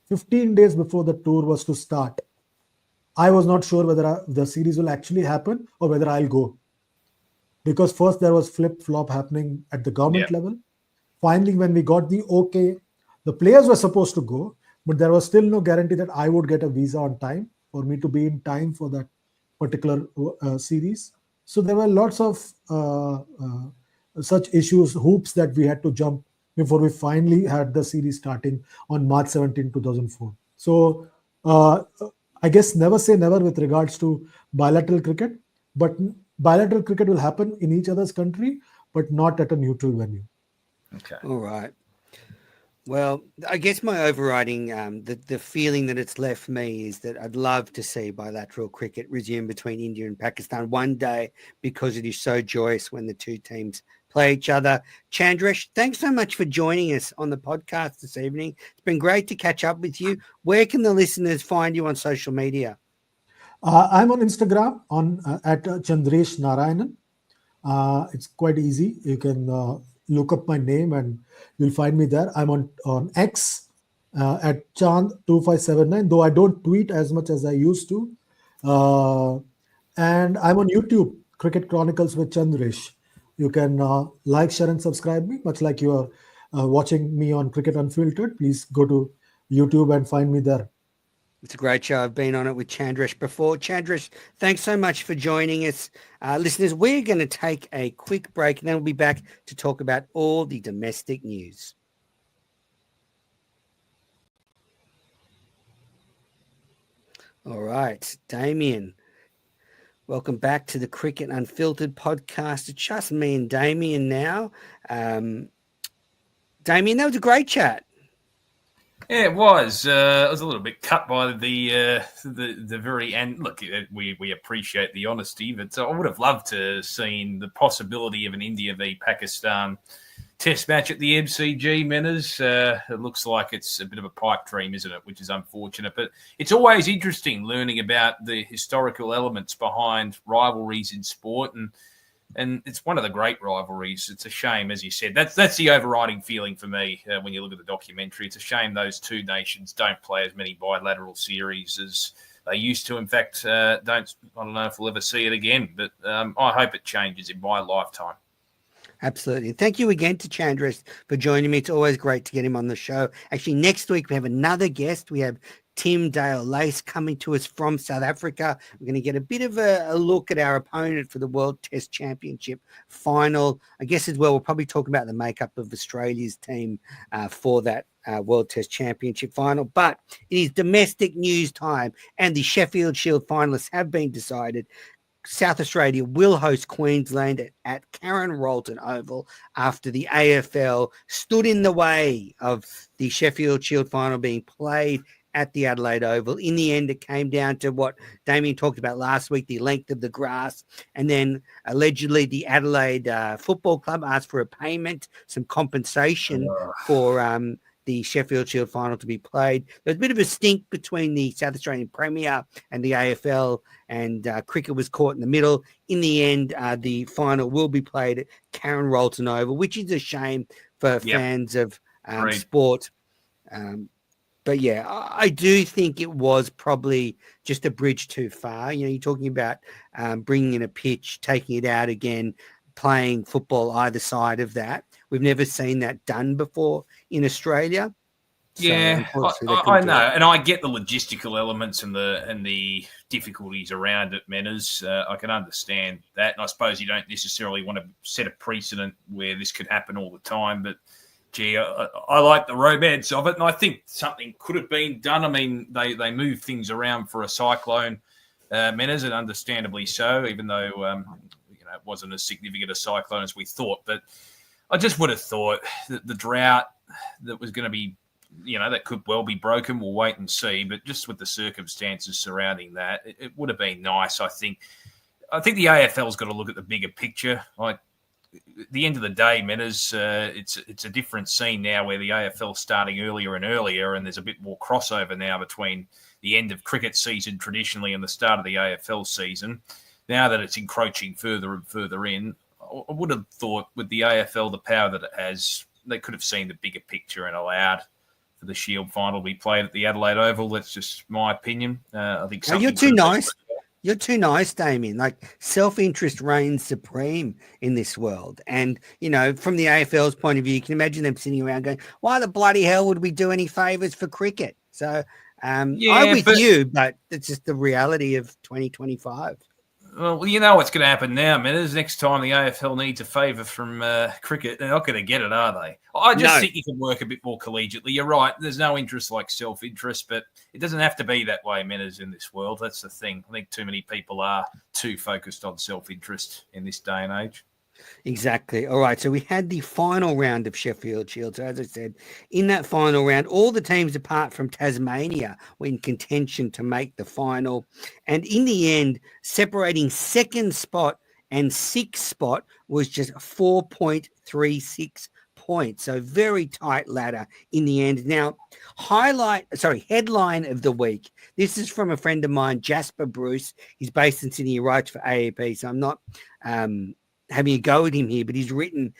Speaker 5: 15 days before the tour was to start, I was not sure whether the series will actually happen or whether I'll go. Because first there was flip-flop happening at the government level. Finally, when we got the okay, the players were supposed to go, but there was still no guarantee that I would get a visa on time for me to be in time for that particular series. So there were lots of such issues, hoops that we had to jump before we finally had the series starting on March 17, 2004. So I guess never say never with regards to bilateral cricket, but bilateral cricket will happen in each other's country, but not at a neutral venue.
Speaker 1: Okay. All right. Well, I guess my overriding, the feeling that it's left me is that I'd love to see bilateral cricket resume between India and Pakistan one day, because it is so joyous when the two teams play each other. Chandresh, thanks so much for joining us on the podcast this evening. It's been great to catch up with you. Where can the listeners find you on social media?
Speaker 5: I'm on Instagram at Chandresh Narayanan. It's quite easy. You can look up my name and you'll find me there. I'm on X at Chand2579, though I don't tweet as much as I used to. And I'm on YouTube, Cricket Chronicles with Chandresh. You can like, share, and subscribe me, much like you are watching me on Cricket Unfiltered. Please go to YouTube and find me there.
Speaker 1: It's a great show. I've been on it with Chandresh before. Chandresh, thanks so much for joining us. Listeners, we're going to take a quick break and then we'll be back to talk about all the domestic news. All right, Damien, welcome back to the Cricket Unfiltered podcast. It's just me and Damien now. Damien, that was a great chat.
Speaker 4: Yeah, it was. I was a little bit cut by the very end. Look, we appreciate the honesty, but I would have loved to have seen the possibility of an India v Pakistan test match at the MCG, Menners. It looks like it's a bit of a pipe dream, isn't it? Which is unfortunate, but it's always interesting learning about the historical elements behind rivalries in sport, and it's one of the great rivalries. It's a shame, as you said. That's the overriding feeling for me when you look at the documentary. It's a shame those two nations don't play as many bilateral series as they used to. In fact, I don't know if we'll ever see it again, but I hope it changes in my lifetime.
Speaker 1: Absolutely. Thank you again to Chandresh for joining me. It's always great to get him on the show. Actually, next week we have another guest. We have Tim Dale-Lace coming to us from South Africa. We're going to get a bit of a look at our opponent for the World Test Championship final. I guess as well, we'll probably talk about the makeup of Australia's team for that World Test Championship final. But it is domestic news time, and the Sheffield Shield finalists have been decided. South Australia will host Queensland at Karen Rolton Oval after the AFL stood in the way of the Sheffield Shield final being played at the Adelaide Oval. In the end, it came down to what Damien talked about last week, the length of the grass. And then allegedly the Adelaide Football Club asked for a payment, some compensation for the Sheffield Shield final to be played. There's a bit of a stink between the South Australian Premier and the AFL, and cricket was caught in the middle. In the end, the final will be played at Karen Rolton Oval, which is a shame for fans of sport. But yeah, I do think it was probably just a bridge too far. You know, you're talking about bringing in a pitch, taking it out again, playing football either side of that. We've never seen that done before in Australia.
Speaker 4: Yeah, I know, and I get the logistical elements and the difficulties around it, Menners. I can understand that, and I suppose you don't necessarily want to set a precedent where this could happen all the time. But gee, I like the romance of it, and I think something could have been done. I mean, they moved things around for a cyclone, Menners, and understandably so, even though it wasn't as significant a cyclone as we thought. But I just would have thought that the drought that was going to be, that could well be broken. We'll wait and see. But just with the circumstances surrounding that, it would have been nice, I think. I think the AFL's got to look at the bigger picture. Like, at the end of the day, Menners, it's a different scene now where the AFL's starting earlier and earlier, and there's a bit more crossover now between the end of cricket season traditionally and the start of the AFL season. Now that it's encroaching further and further in, I would have thought with the AFL, the power that it has, they could have seen the bigger picture and allowed for the Shield final to be played at the Adelaide Oval. That's just my opinion. I think
Speaker 1: you're too nice. You're too nice, Damien. Like, self-interest reigns supreme in this world. And, from the AFL's point of view, you can imagine them sitting around going, why the bloody hell would we do any favours for cricket? So I'm with you, but it's just the reality of 2025.
Speaker 4: Well, you know what's going to happen now, man. Next time the AFL needs a favour from cricket, they're not going to get it, are they? I just think you can work a bit more collegiately. You're right. There's no interest like self-interest, but it doesn't have to be that way, Menners, in this world. That's the thing. I think too many people are too focused on self-interest in this day and age.
Speaker 1: Exactly. All right. So we had the final round of Sheffield Shield. So as I said, in that final round, all the teams apart from Tasmania were in contention to make the final. And in the end, separating second spot and sixth spot was just 4.36 points. So very tight ladder in the end. Now, headline of the week. This is from a friend of mine, Jasper Bruce. He's based in Sydney. He writes for AEP. So I'm not having a go at him here, but he's written,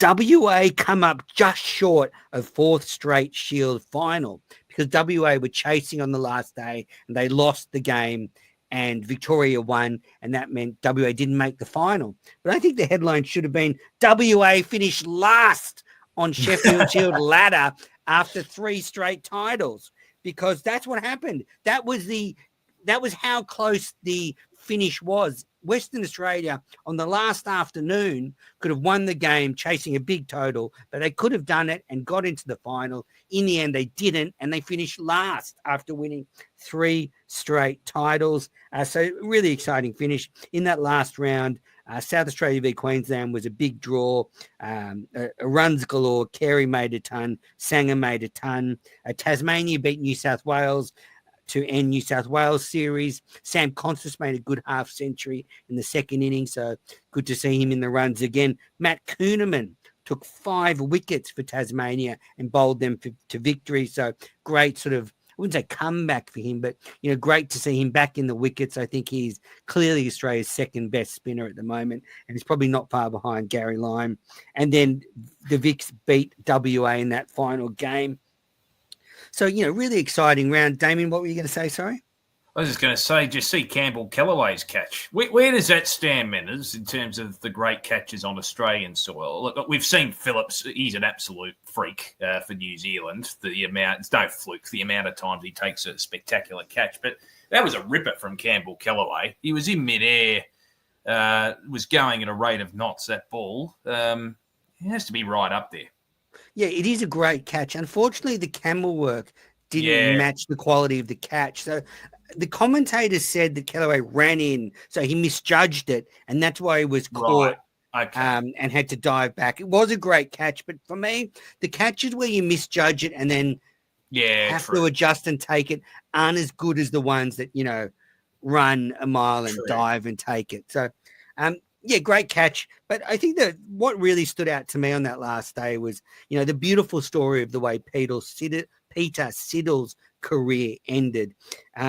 Speaker 1: WA come up just short of fourth straight Shield final because WA were chasing on the last day and they lost the game and Victoria won, and that meant WA didn't make the final. But I think the headline should have been WA finished last on Sheffield Shield ladder after 3 straight titles, because that's what happened. That was how close the finish was. Western Australia on the last afternoon could have won the game chasing a big total, but they could have done it and got into the final. In the end, they didn't, and they finished last after winning 3 straight titles. So really exciting finish. In that last round, South Australia v Queensland was a big draw. Runs galore. Carey made a ton. Sanger made a ton. Tasmania beat New South Wales to end New South Wales series. Sam Constant made a good half century in the second inning, so good to see him in the runs again. Matt Kuhneman took 5 wickets for Tasmania and bowled them to victory, so great sort of, I wouldn't say comeback for him, but great to see him back in the wickets. I think he's clearly Australia's second best spinner at the moment, and he's probably not far behind Gary Lyme. And then the Vics beat WA in that final game. So, really exciting round. Damien, what were you going to say? Sorry?
Speaker 4: I was just going to say, just see Campbell Kellaway's catch. Where does that stand, Menners, in terms of the great catches on Australian soil? Look, we've seen Phillips. He's an absolute freak for New Zealand. It's no fluke, the amount of times he takes a spectacular catch. But that was a ripper from Campbell Kellaway. He was in midair, was going at a rate of knots, that ball. He has to be right up there.
Speaker 1: Yeah, it is a great catch. Unfortunately, the camel work didn't match the quality of the catch. So the commentators said that Kellaway ran in, so he misjudged it, and that's why he was caught and had to dive back. It was a great catch, but for me, the catches where you misjudge it and then have to adjust and take it aren't as good as the ones that, run a mile and dive and take it. So Yeah, great catch. But I think that what really stood out to me on that last day was, the beautiful story of the way Peter Siddle's career ended.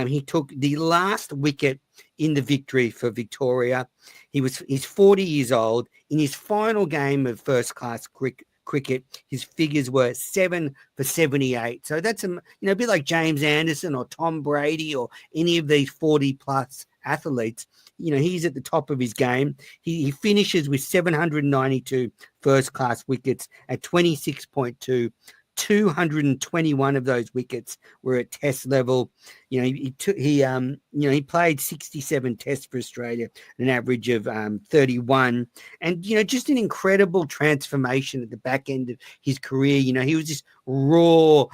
Speaker 1: He took the last wicket in the victory for Victoria. He's 40 years old. In his final game of first-class cricket, his figures were 7 for 78. So that's a bit like James Anderson or Tom Brady or any of these 40-plus athletes. He's at the top of his game. He finishes with 792 first-class wickets at 26.2. 221 of those wickets were at test level. He played 67 tests for Australia, an average of 31, and just an incredible transformation at the back end of his career. He was this raw,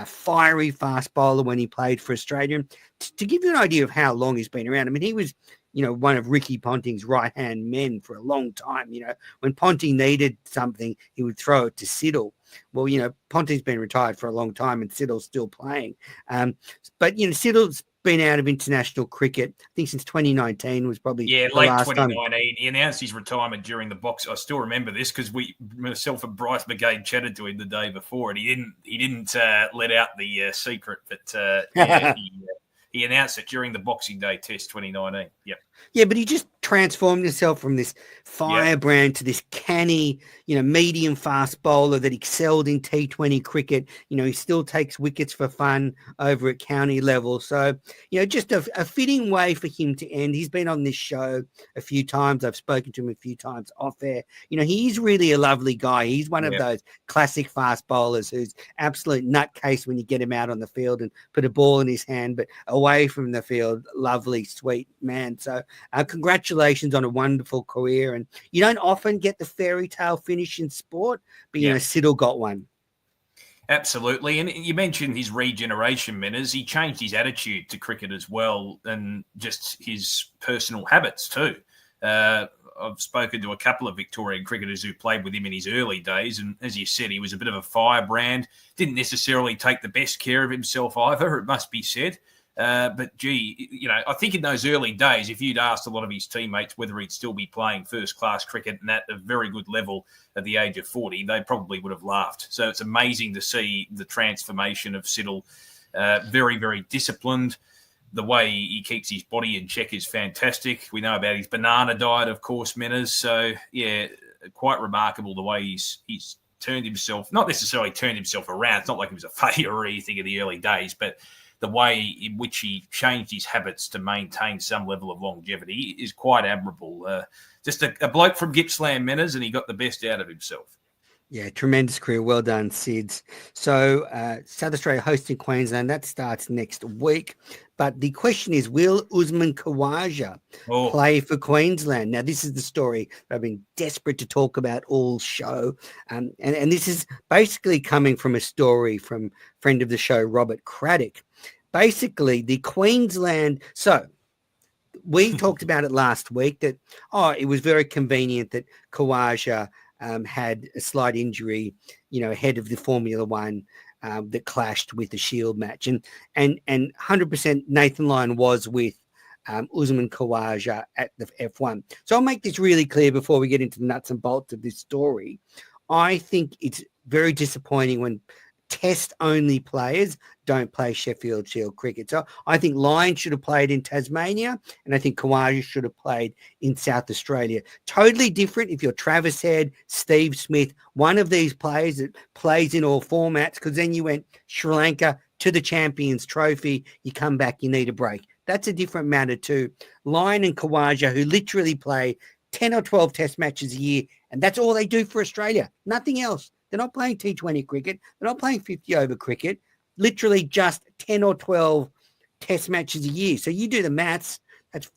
Speaker 1: fiery fast bowler when he played for Australia. To give you an idea of how long he's been around, I mean, he was one of Ricky Ponting's right-hand men for a long time. When Ponting needed something, he would throw it to Siddle. Well, Ponting's been retired for a long time and Siddle's still playing. But Siddle's been out of international cricket, I think since 2019 was probably
Speaker 4: late
Speaker 1: last
Speaker 4: 2019.
Speaker 1: time.
Speaker 4: He announced his retirement during the box. I still remember this because myself and Bryce McGade chatted to him the day before, and he didn't let out the secret, but he announced it during the Boxing Day Test 2019. Yep.
Speaker 1: Yeah, but he just transformed himself from this firebrand to this canny, medium fast bowler that excelled in T20 cricket. He still takes wickets for fun over at county level. So, just a fitting way for him to end. He's been on this show a few times. I've spoken to him a few times off air. He's really a lovely guy. He's one of those classic fast bowlers who's absolute nutcase when you get him out on the field and put a ball in his hand, but away from the field, lovely, sweet man. So congratulations on a wonderful career. And you don't often get the fairy tale finish in sport, but, Siddle got one.
Speaker 4: Absolutely. And you mentioned his regeneration, Menners. He changed his attitude to cricket as well and just his personal habits too. I've spoken to a couple of Victorian cricketers who played with him in his early days. And as you said, he was a bit of a firebrand, didn't necessarily take the best care of himself either, it must be said. But gee, I think in those early days, if you'd asked a lot of his teammates whether he'd still be playing first-class cricket and at a very good level at the age of 40, they probably would have laughed. So it's amazing to see the transformation of Siddle. Very, very disciplined. The way he keeps his body in check is fantastic. We know about his banana diet, of course, Menners. So, yeah, quite remarkable the way he's turned himself, not necessarily turned himself around. It's not like he was a failure or anything in the early days, but the way in which he changed his habits to maintain some level of longevity is quite admirable. Just a bloke from Gippsland, Menners, and he got the best out of himself.
Speaker 1: Yeah, tremendous career. Well done, Sids. So South Australia hosting Queensland. That starts next week. But the question is, will Usman Khawaja play for Queensland? Now, this is the story I've been desperate to talk about all show. And this is basically coming from a story from friend of the show, Robert Craddock. Basically, the Queensland... So we talked about it last week that, it was very convenient that Khawaja had a slight injury, ahead of the Formula One that clashed with the Shield match. And 100% Nathan Lyon was with Usman Khawaja at the F1. So I'll make this really clear before we get into the nuts and bolts of this story. I think it's very disappointing when test-only players don't play Sheffield Shield cricket. So I think Lyon should have played in Tasmania, and I think Khawaja should have played in South Australia. Totally different if you're Travis Head, Steve Smith, one of these players that plays in all formats, because then you went Sri Lanka to the Champions Trophy, you come back, you need a break. That's a different matter too. Lyon and Khawaja, who literally play 10 or 12 test matches a year, and that's all they do for Australia, nothing else. They're not playing T20 cricket. They're not playing 50-over cricket. Literally just 10 or 12 test matches a year. So you do the maths, that's,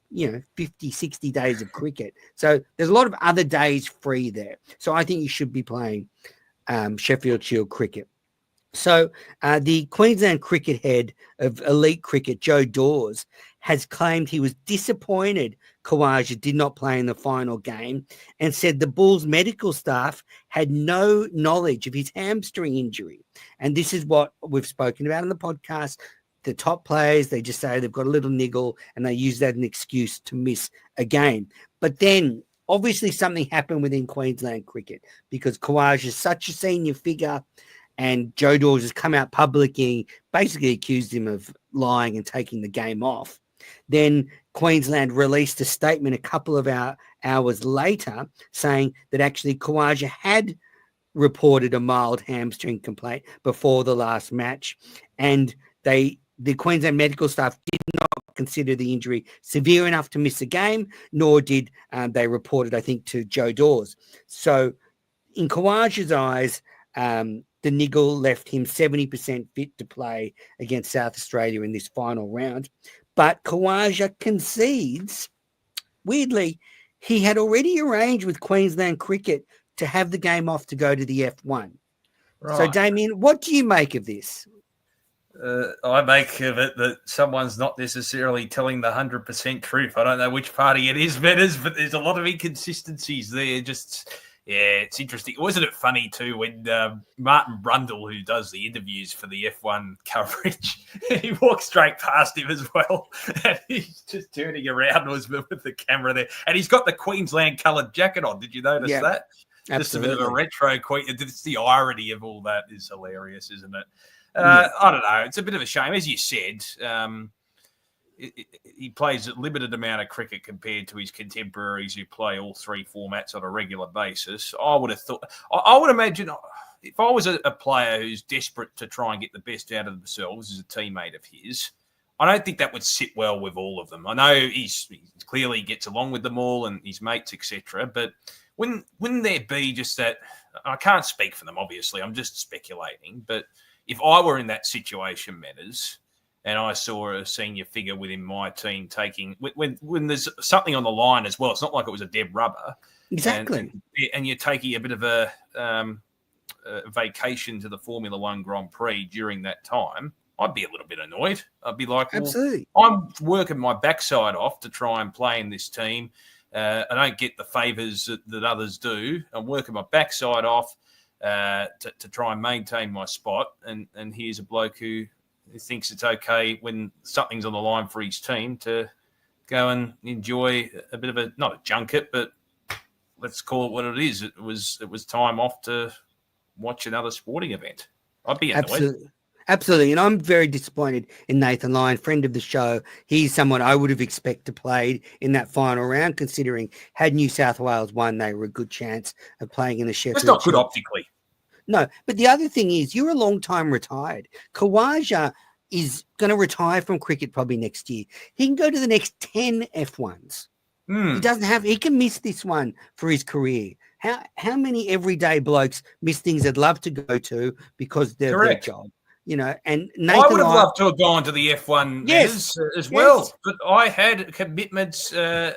Speaker 1: 50, 60 days of cricket. So there's a lot of other days free there. So I think you should be playing Sheffield Shield cricket. So the Queensland cricket head of elite cricket, Joe Dawes, has claimed he was disappointed Khawaja did not play in the final game and said the Bulls medical staff had no knowledge of his hamstring injury. And this is what we've spoken about in the podcast. The top players, they just say they've got a little niggle and they use that as an excuse to miss a game. But then obviously something happened within Queensland cricket because Khawaja is such a senior figure, and Joe Dawes has come out publicly, basically accused him of lying and taking the game off. Then Queensland released a statement a couple of hours later saying that actually Khawaja had reported a mild hamstring complaint before the last match, and the Queensland medical staff did not consider the injury severe enough to miss a game, nor did they report it, I think, to Joe Dawes. So in Khawaja's eyes, the niggle left him 70% fit to play against South Australia in this final round. But Khawaja concedes, weirdly, he had already arranged with Queensland Cricket to have the game off to go to the F1. Right. So, Damien, what do you make of this?
Speaker 4: I make of it that someone's not necessarily telling the 100% truth. I don't know which party it is, but there's a lot of inconsistencies there. It's interesting. Wasn't it funny too when Martin Brundle, who does the interviews for the F1 coverage, he walked straight past him as well, and he's just turning around with the camera there, and he's got the Queensland coloured jacket on. Did you notice that?
Speaker 1: Absolutely.
Speaker 4: Just a bit of a retro Queen. It's the irony of all that is hilarious, isn't it? I don't know. It's a bit of a shame, as you said. He plays a limited amount of cricket compared to his contemporaries who play all three formats on a regular basis. I would imagine if I was a player who's desperate to try and get the best out of themselves as a teammate of his, I don't think that would sit well with all of them. I know he clearly gets along with them all and his mates, etc. But wouldn't there be just that? I can't speak for them, obviously. I'm just speculating. But if I were in that situation, Metters, and I saw a senior figure within my team taking when there's something on the line as well. It's not like it was a dead rubber.
Speaker 1: Exactly.
Speaker 4: And you're taking a bit of a vacation to the Formula One Grand Prix during that time. I'd be a little bit annoyed. I'd be like, well,
Speaker 1: absolutely.
Speaker 4: I'm working my backside off to try and play in this team. I don't get the favours that others do. I'm working my backside off to try and maintain my spot. And here's a bloke who thinks it's okay when something's on the line for his team to go and enjoy a bit of not a junket, but let's call it what it is. It was time off to watch another sporting event. I'd be annoyed.
Speaker 1: Absolutely. And I'm very disappointed in Nathan Lyon, friend of the show. He's someone I would have expected played in that final round, considering had New South Wales won, they were a good chance of playing in the Sheffield.
Speaker 4: That's not good optically.
Speaker 1: No, but the other thing is you're a long time retired. Khawaja is going to retire from cricket probably next year. He can go to the next 10 F1s. He can miss this one for his career. How many everyday blokes miss things they'd love to go to because they're their job? You know, and Nathan,
Speaker 4: I would have loved to have gone to the F1 as well, but I had commitments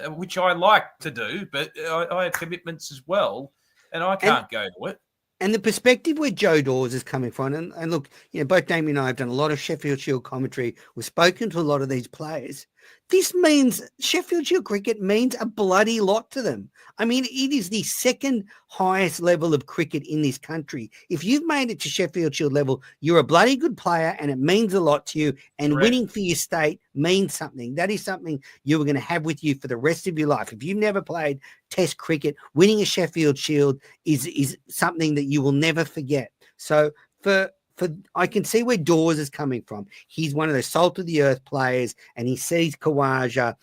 Speaker 4: which I like to do, but I had commitments as well, and I can't go to it.
Speaker 1: And the perspective where Joe Dawes is coming from, and look, both Damien and I have done a lot of Sheffield Shield commentary. We've spoken to a lot of these players. This means Sheffield Shield cricket means a bloody lot to them. I mean, it is the second highest level of cricket in this country. If you've made it to Sheffield Shield level, you're a bloody good player and it means a lot to you. And winning for your state means something. That is something you are going to have with you for the rest of your life. If you've never played Test cricket, winning a Sheffield Shield is something that you will never forget. So I can see where Dawes is coming from. He's one of the salt of the earth players, and he sees Khawaja,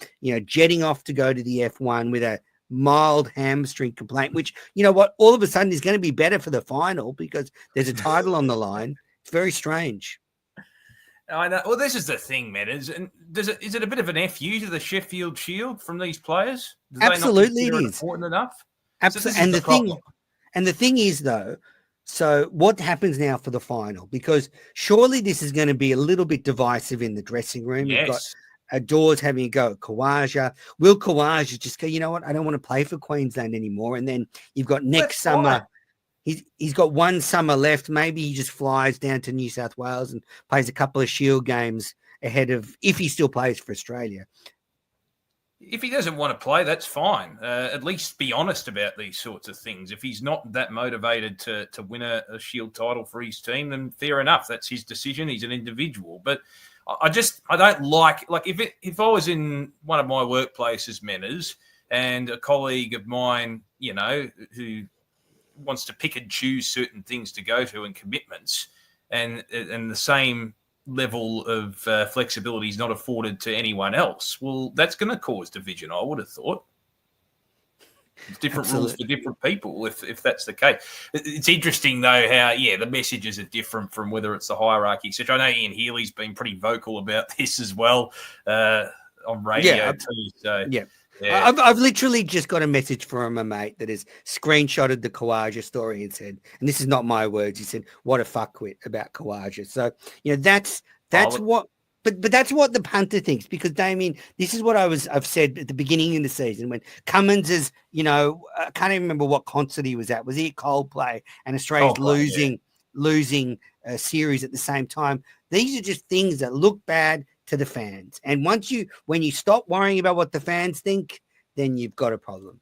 Speaker 1: jetting off to go to the F1 with a mild hamstring complaint, which, all of a sudden is going to be better for the final because there's a title on the line. It's very strange.
Speaker 4: I know. Well, this is the thing, man. Is it a bit of an FU to the Sheffield Shield from these players?
Speaker 1: Absolutely, it is
Speaker 4: important enough.
Speaker 1: Absolutely, and the thing is, though. So what happens now for the final? Because surely this is going to be a little bit divisive in the dressing room.
Speaker 4: Yes.
Speaker 1: You've got Dawes having a go at Khawaja. Will Khawaja just go, you know what? I don't want to play for Queensland anymore. And then you've got next summer. He's got one summer left. Maybe he just flies down to New South Wales and plays a couple of Shield games ahead of, if he still plays for Australia.
Speaker 4: If he doesn't want to play, that's fine. At least be honest about these sorts of things. If he's not that motivated to win a Shield title for his team, then fair enough. That's his decision. He's an individual. But I don't like if I was in one of my workplaces, Menners, and a colleague of mine, who wants to pick and choose certain things to go to and commitments, and the same level of flexibility is not afforded to anyone else. Well, that's going to cause division, I would have thought. It's different rules for different people, if that's the case. It's interesting, though, how, the messages are different from whether it's the hierarchy. So I know Ian Healy's been pretty vocal about this as well on radio too. So,
Speaker 1: yeah. I've literally just got a message from a mate that has screenshotted the Khawaja story and said, and this is not my words, he said, what a fuckwit about Khawaja. So, that's what... But that's what the punter thinks, because Damien, this is what I've said at the beginning of the season when Cummins is, I can't even remember what concert he was at. Was he at Coldplay? And Australia's losing a series at the same time. These are just things that look bad to the fans. And when you stop worrying about what the fans think, then you've got a problem.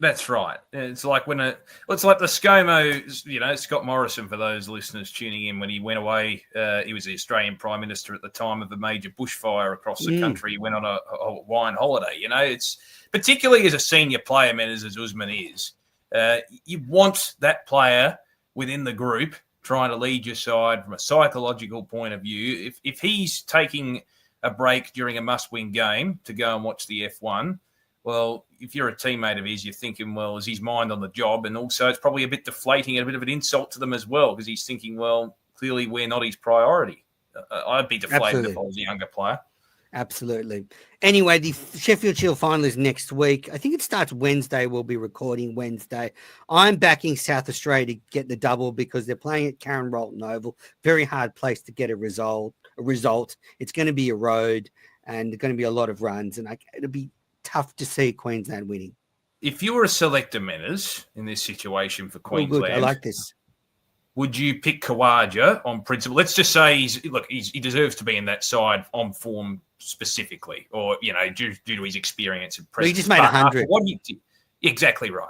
Speaker 4: That's right. It's like it's like the ScoMo, Scott Morrison, for those listeners tuning in, when he went away, he was the Australian Prime Minister at the time of a major bushfire across the country. He went on a wine holiday. It's particularly as a senior player, man, as Usman is, you want that player within the group trying to lead your side from a psychological point of view. If he's taking a break during a must-win game to go and watch the F1, well, if you're a teammate of his, you're thinking, well, is his mind on the job? And also it's probably a bit deflating and a bit of an insult to them as well, because he's thinking, well, clearly we're not his priority. I'd be deflated if I was a younger player.
Speaker 1: Absolutely. Anyway, the Sheffield Shield final is next week. I think it starts Wednesday. We'll be recording Wednesday. I'm backing South Australia to get the double because they're playing at Karen Rolton Oval. Very hard place to get a result. It's going to be a road, and there's going to be a lot of runs, and it'll be tough to see Queensland winning.
Speaker 4: If you were a selector, Menners, in this situation for Queensland,
Speaker 1: I like this.
Speaker 4: Would you pick Khawaja on principle? Let's just say he deserves to be in that side on form specifically, or due to his experience and presence.
Speaker 1: He just made 100.
Speaker 4: What he did, exactly right.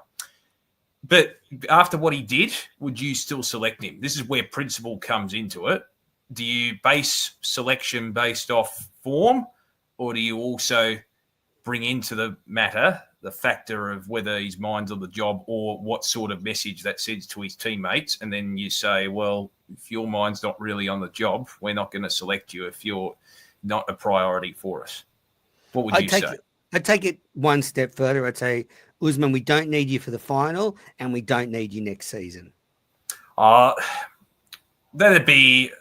Speaker 4: But after what he did, would you still select him? This is where principle comes into it. Do you base selection based off form, or do you also bring into the matter the factor of whether his mind's on the job or what sort of message that sends to his teammates? And then you say, well, if your mind's not really on the job, we're not going to select you if you're not a priority for us. What would you say?
Speaker 1: I'd take it one step further. I'd say, Usman, we don't need you for the final and we don't need you next season.
Speaker 4: That'd be...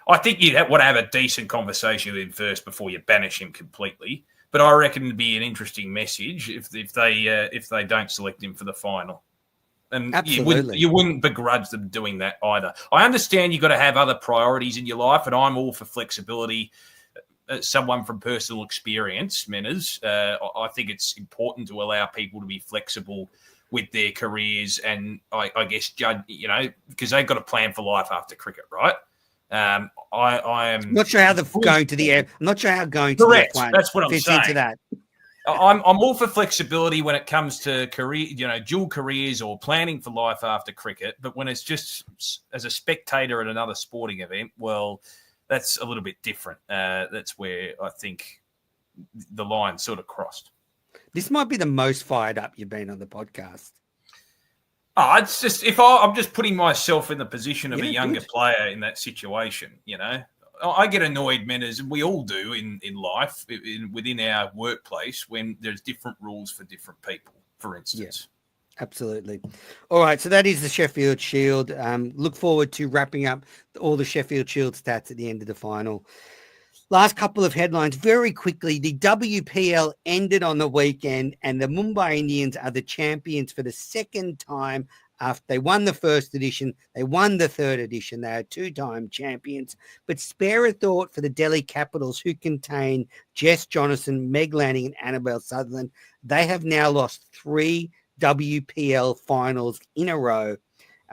Speaker 4: I think you'd want to have a decent conversation with him first before you banish him completely. But I reckon it'd be an interesting message if they don't select him for the final. And you wouldn't begrudge them doing that either. I understand you've got to have other priorities in your life, and I'm all for flexibility. As someone from personal experience, Menners, I think it's important to allow people to be flexible with their careers, and I guess judge, because they've got a plan for life after cricket, right? I am
Speaker 1: not sure how going to the air. I'm not sure how going to
Speaker 4: correct.
Speaker 1: The F1
Speaker 4: that's what I'm
Speaker 1: fits
Speaker 4: saying.
Speaker 1: Into that.
Speaker 4: I'm all for flexibility when it comes to career, dual careers or planning for life after cricket. But when it's just as a spectator at another sporting event, well, that's a little bit different. That's where I think the line sort of crossed.
Speaker 1: This might be the most fired up you've been on the podcast.
Speaker 4: It's just I'm just putting myself in the position of a younger player in that situation. I get annoyed, Menners, and we all do in life, within our workplace, when there's different rules for different people, for instance.
Speaker 1: Yeah, absolutely. All right, so that is the Sheffield Shield. Look forward to wrapping up all the Sheffield Shield stats at the end of the final. Last couple of headlines very quickly. The WPL ended on the weekend, and the Mumbai Indians are the champions for the second time. After they won the first edition, they won the third edition. They are two-time champions. But spare a thought for the Delhi Capitals, who contain Jess Jonathan, Meg Lanning, and Annabelle Sutherland. They have now lost 3 WPL finals in a row.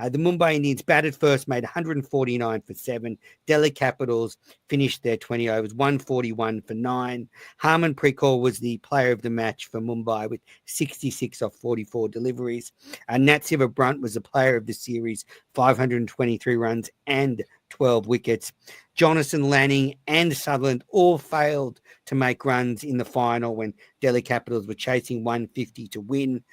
Speaker 1: The Mumbai Indians batted first, made 149 for 7. Delhi Capitals finished their 20 overs, 141 for 9. Harmanpreet Kaur was the player of the match for Mumbai with 66 off 44 deliveries. Natsiva Brunt was the player of the series, 523 runs and 12 wickets. Jonathan Lanning and Sutherland all failed to make runs in the final when Delhi Capitals were chasing 150 to win.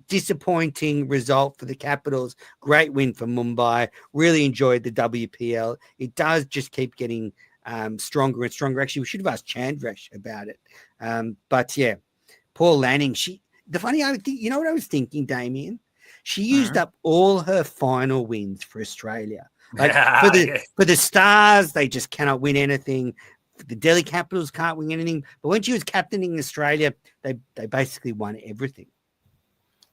Speaker 1: Disappointing result for the Capitals. Great win for Mumbai. Really enjoyed the WPL. It does just keep getting stronger and stronger. Actually, we should have asked Chandresh about it. But yeah, poor Lanning. The funny thing, you know what I was thinking, Damien? She used up all her final wins for Australia. Like for the Stars, they just cannot win anything. The Delhi Capitals can't win anything. But when she was captaining Australia, they basically won everything.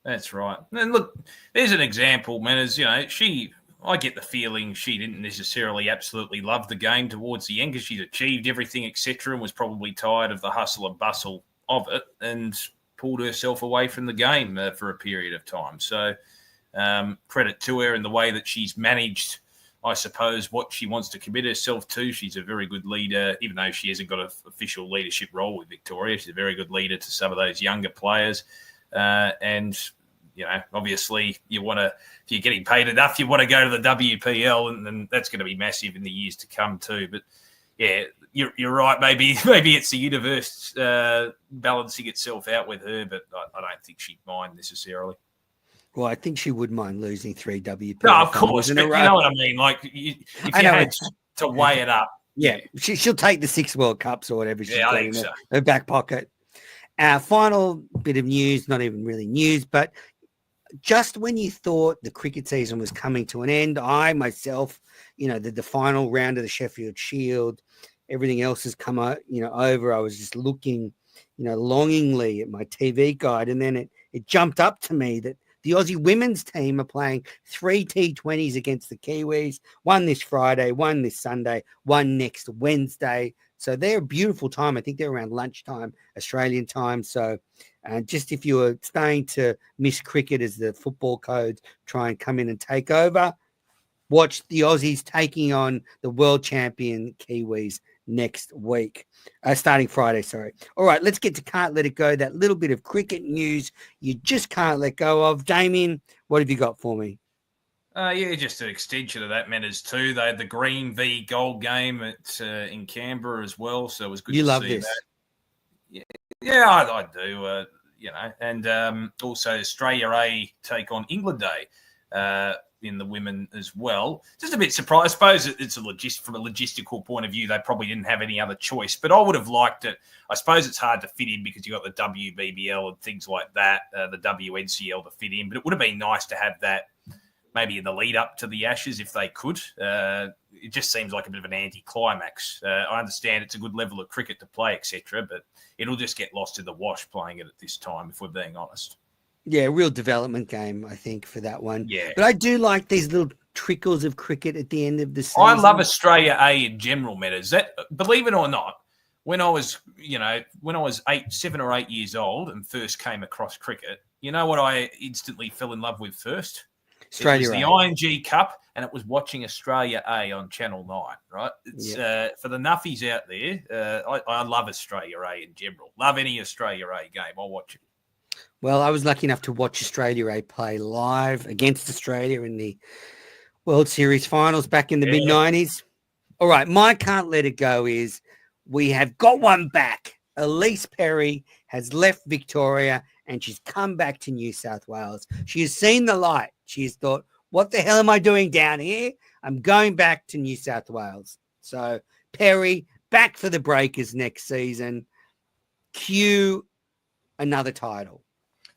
Speaker 4: That's right. And look, there's an example, man. As you know, I get the feeling she didn't necessarily absolutely love the game towards the end because she'd achieved everything, etc., and was probably tired of the hustle and bustle of it and pulled herself away from the game for a period of time. So credit to her in the way that she's managed, I suppose, what she wants to commit herself to. She's a very good leader, even though she hasn't got an official leadership role with Victoria. She's a very good leader to some of those younger players. And, you know, obviously you want to, if you're getting paid enough, you want to go to the WPL, and that's going to be massive in the years to come too. But yeah, you're right. Maybe it's the universe balancing itself out with her, but I don't think she'd mind necessarily.
Speaker 1: Well, I think she would mind losing 3 WPL.
Speaker 4: No, of course, but you know what I mean. Like, if you had to weigh it up.
Speaker 1: Yeah, she'll take the 6 World Cups or whatever she's got in
Speaker 4: so.
Speaker 1: her back pocket. Our final bit of news, not even really news, but just when you thought the cricket season was coming to an end, I myself, you know, the final round of the Sheffield Shield, everything else has come over. I was just looking, you know, longingly at my TV guide, and then it jumped up to me that the Aussie women's team are playing 3 T20s against the Kiwis, one this Friday, one this Sunday, one next Wednesday. So they're a beautiful time. I think they're around lunchtime, Australian time. So just if you were starting to miss cricket as the football codes try and come in and take over, watch the Aussies taking on the world champion Kiwis next week, starting Friday, sorry. All right, let's get to Can't Let It Go, that little bit of cricket news you just can't let go of. Damien, what have you got for me?
Speaker 4: Yeah, just an extension of that matters too. They had the green v gold game in Canberra as well, so it was good to see that. You love this? Yeah, I do. You know, and also Australia A take on England A in the women as well. Just a bit surprised. I suppose it's from a logistical point of view, they probably didn't have any other choice, but I would have liked it. I suppose it's hard to fit in because you've got the WBBL and things like that, the WNCL to fit in, but it would have been nice to have that maybe in the lead up to the Ashes if they could. It just seems like a bit of an anticlimax. I understand it's a good level of cricket to play, etc., but it'll just get lost in the wash playing it at this time, if we're being honest. Yeah,
Speaker 1: real development game, I think, for that one.
Speaker 4: Yeah.
Speaker 1: But I do like these little trickles of cricket at the end of the season.
Speaker 4: I love Australia A in general, matters. That, believe it or not, when I was 7 or 8 years old and first came across cricket, you know what I instantly fell in love with first?
Speaker 1: Australia
Speaker 4: it was the ING Cup, and it was watching Australia A on Channel 9, right? It's for the nuffies out there, I love Australia A in general. Love any Australia A game. I'll watch it.
Speaker 1: Well, I was lucky enough to watch Australia A play live against Australia in the World Series finals back in the mid-90s. All right, my Can't Let It Go is we have got one back. Elise Perry has left Victoria and she's come back to New South Wales. She has seen the light. She has thought, what the hell am I doing down here? I'm going back to New South Wales. So Perry, back for the Breakers next season. Cue another title.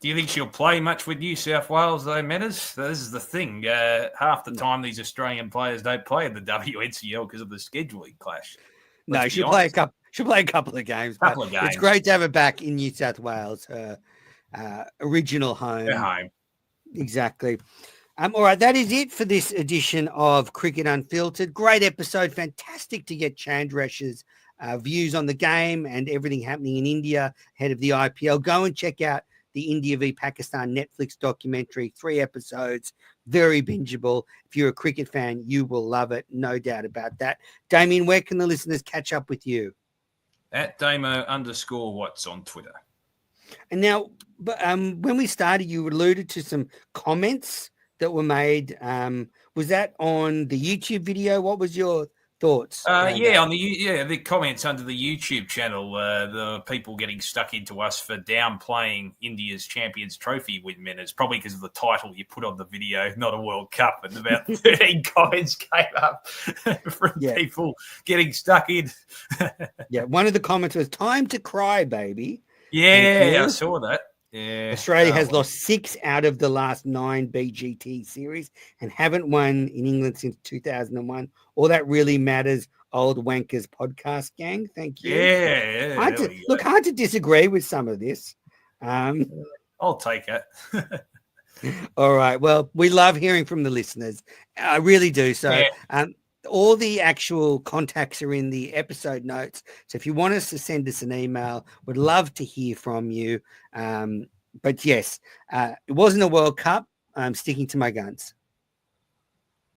Speaker 4: Do you think she'll play much with New South Wales, though, Metters? This is the thing. Half the time these Australian players don't play in the WNCL because of the scheduling clash.
Speaker 1: No, she'll play a couple. She'll play a couple of games. It's great to have her back in New South Wales, her original home.
Speaker 4: Her home.
Speaker 1: Exactly. All right, that is it for this edition of Cricket Unfiltered. Great episode. Fantastic to get Chandresh's views on the game and everything happening in India ahead of the IPL. Go and check out the the India v Pakistan Netflix documentary, 3 episodes, very bingeable. If you're a cricket fan, you will love it, no doubt about that. Damien, where can the listeners catch up with you?
Speaker 4: At Damo_Watts on Twitter.
Speaker 1: And now, when we started, you alluded to some comments that were made. Was that on the YouTube video? What was your thoughts?
Speaker 4: The comments under the YouTube channel, the people getting stuck into us for downplaying India's Champions Trophy win winners, probably because of the title you put on the video, not a World Cup, and about 13 comments came up from people getting stuck in.
Speaker 1: One of the comments was, "Time to cry, baby."
Speaker 4: Yeah, I saw that. Yeah,
Speaker 1: Australia has lost 6 out of the last 9 BGT series and haven't won in England since 2001. All that really matters, old wankers podcast gang. Thank you. Hard to disagree with some of this.
Speaker 4: I'll take it.
Speaker 1: All right. Well, we love hearing from the listeners. I really do. So all the actual contacts are in the episode notes. So if you want us to send us an email, we'd love to hear from you. But yes, it wasn't a World Cup. I'm sticking to my guns.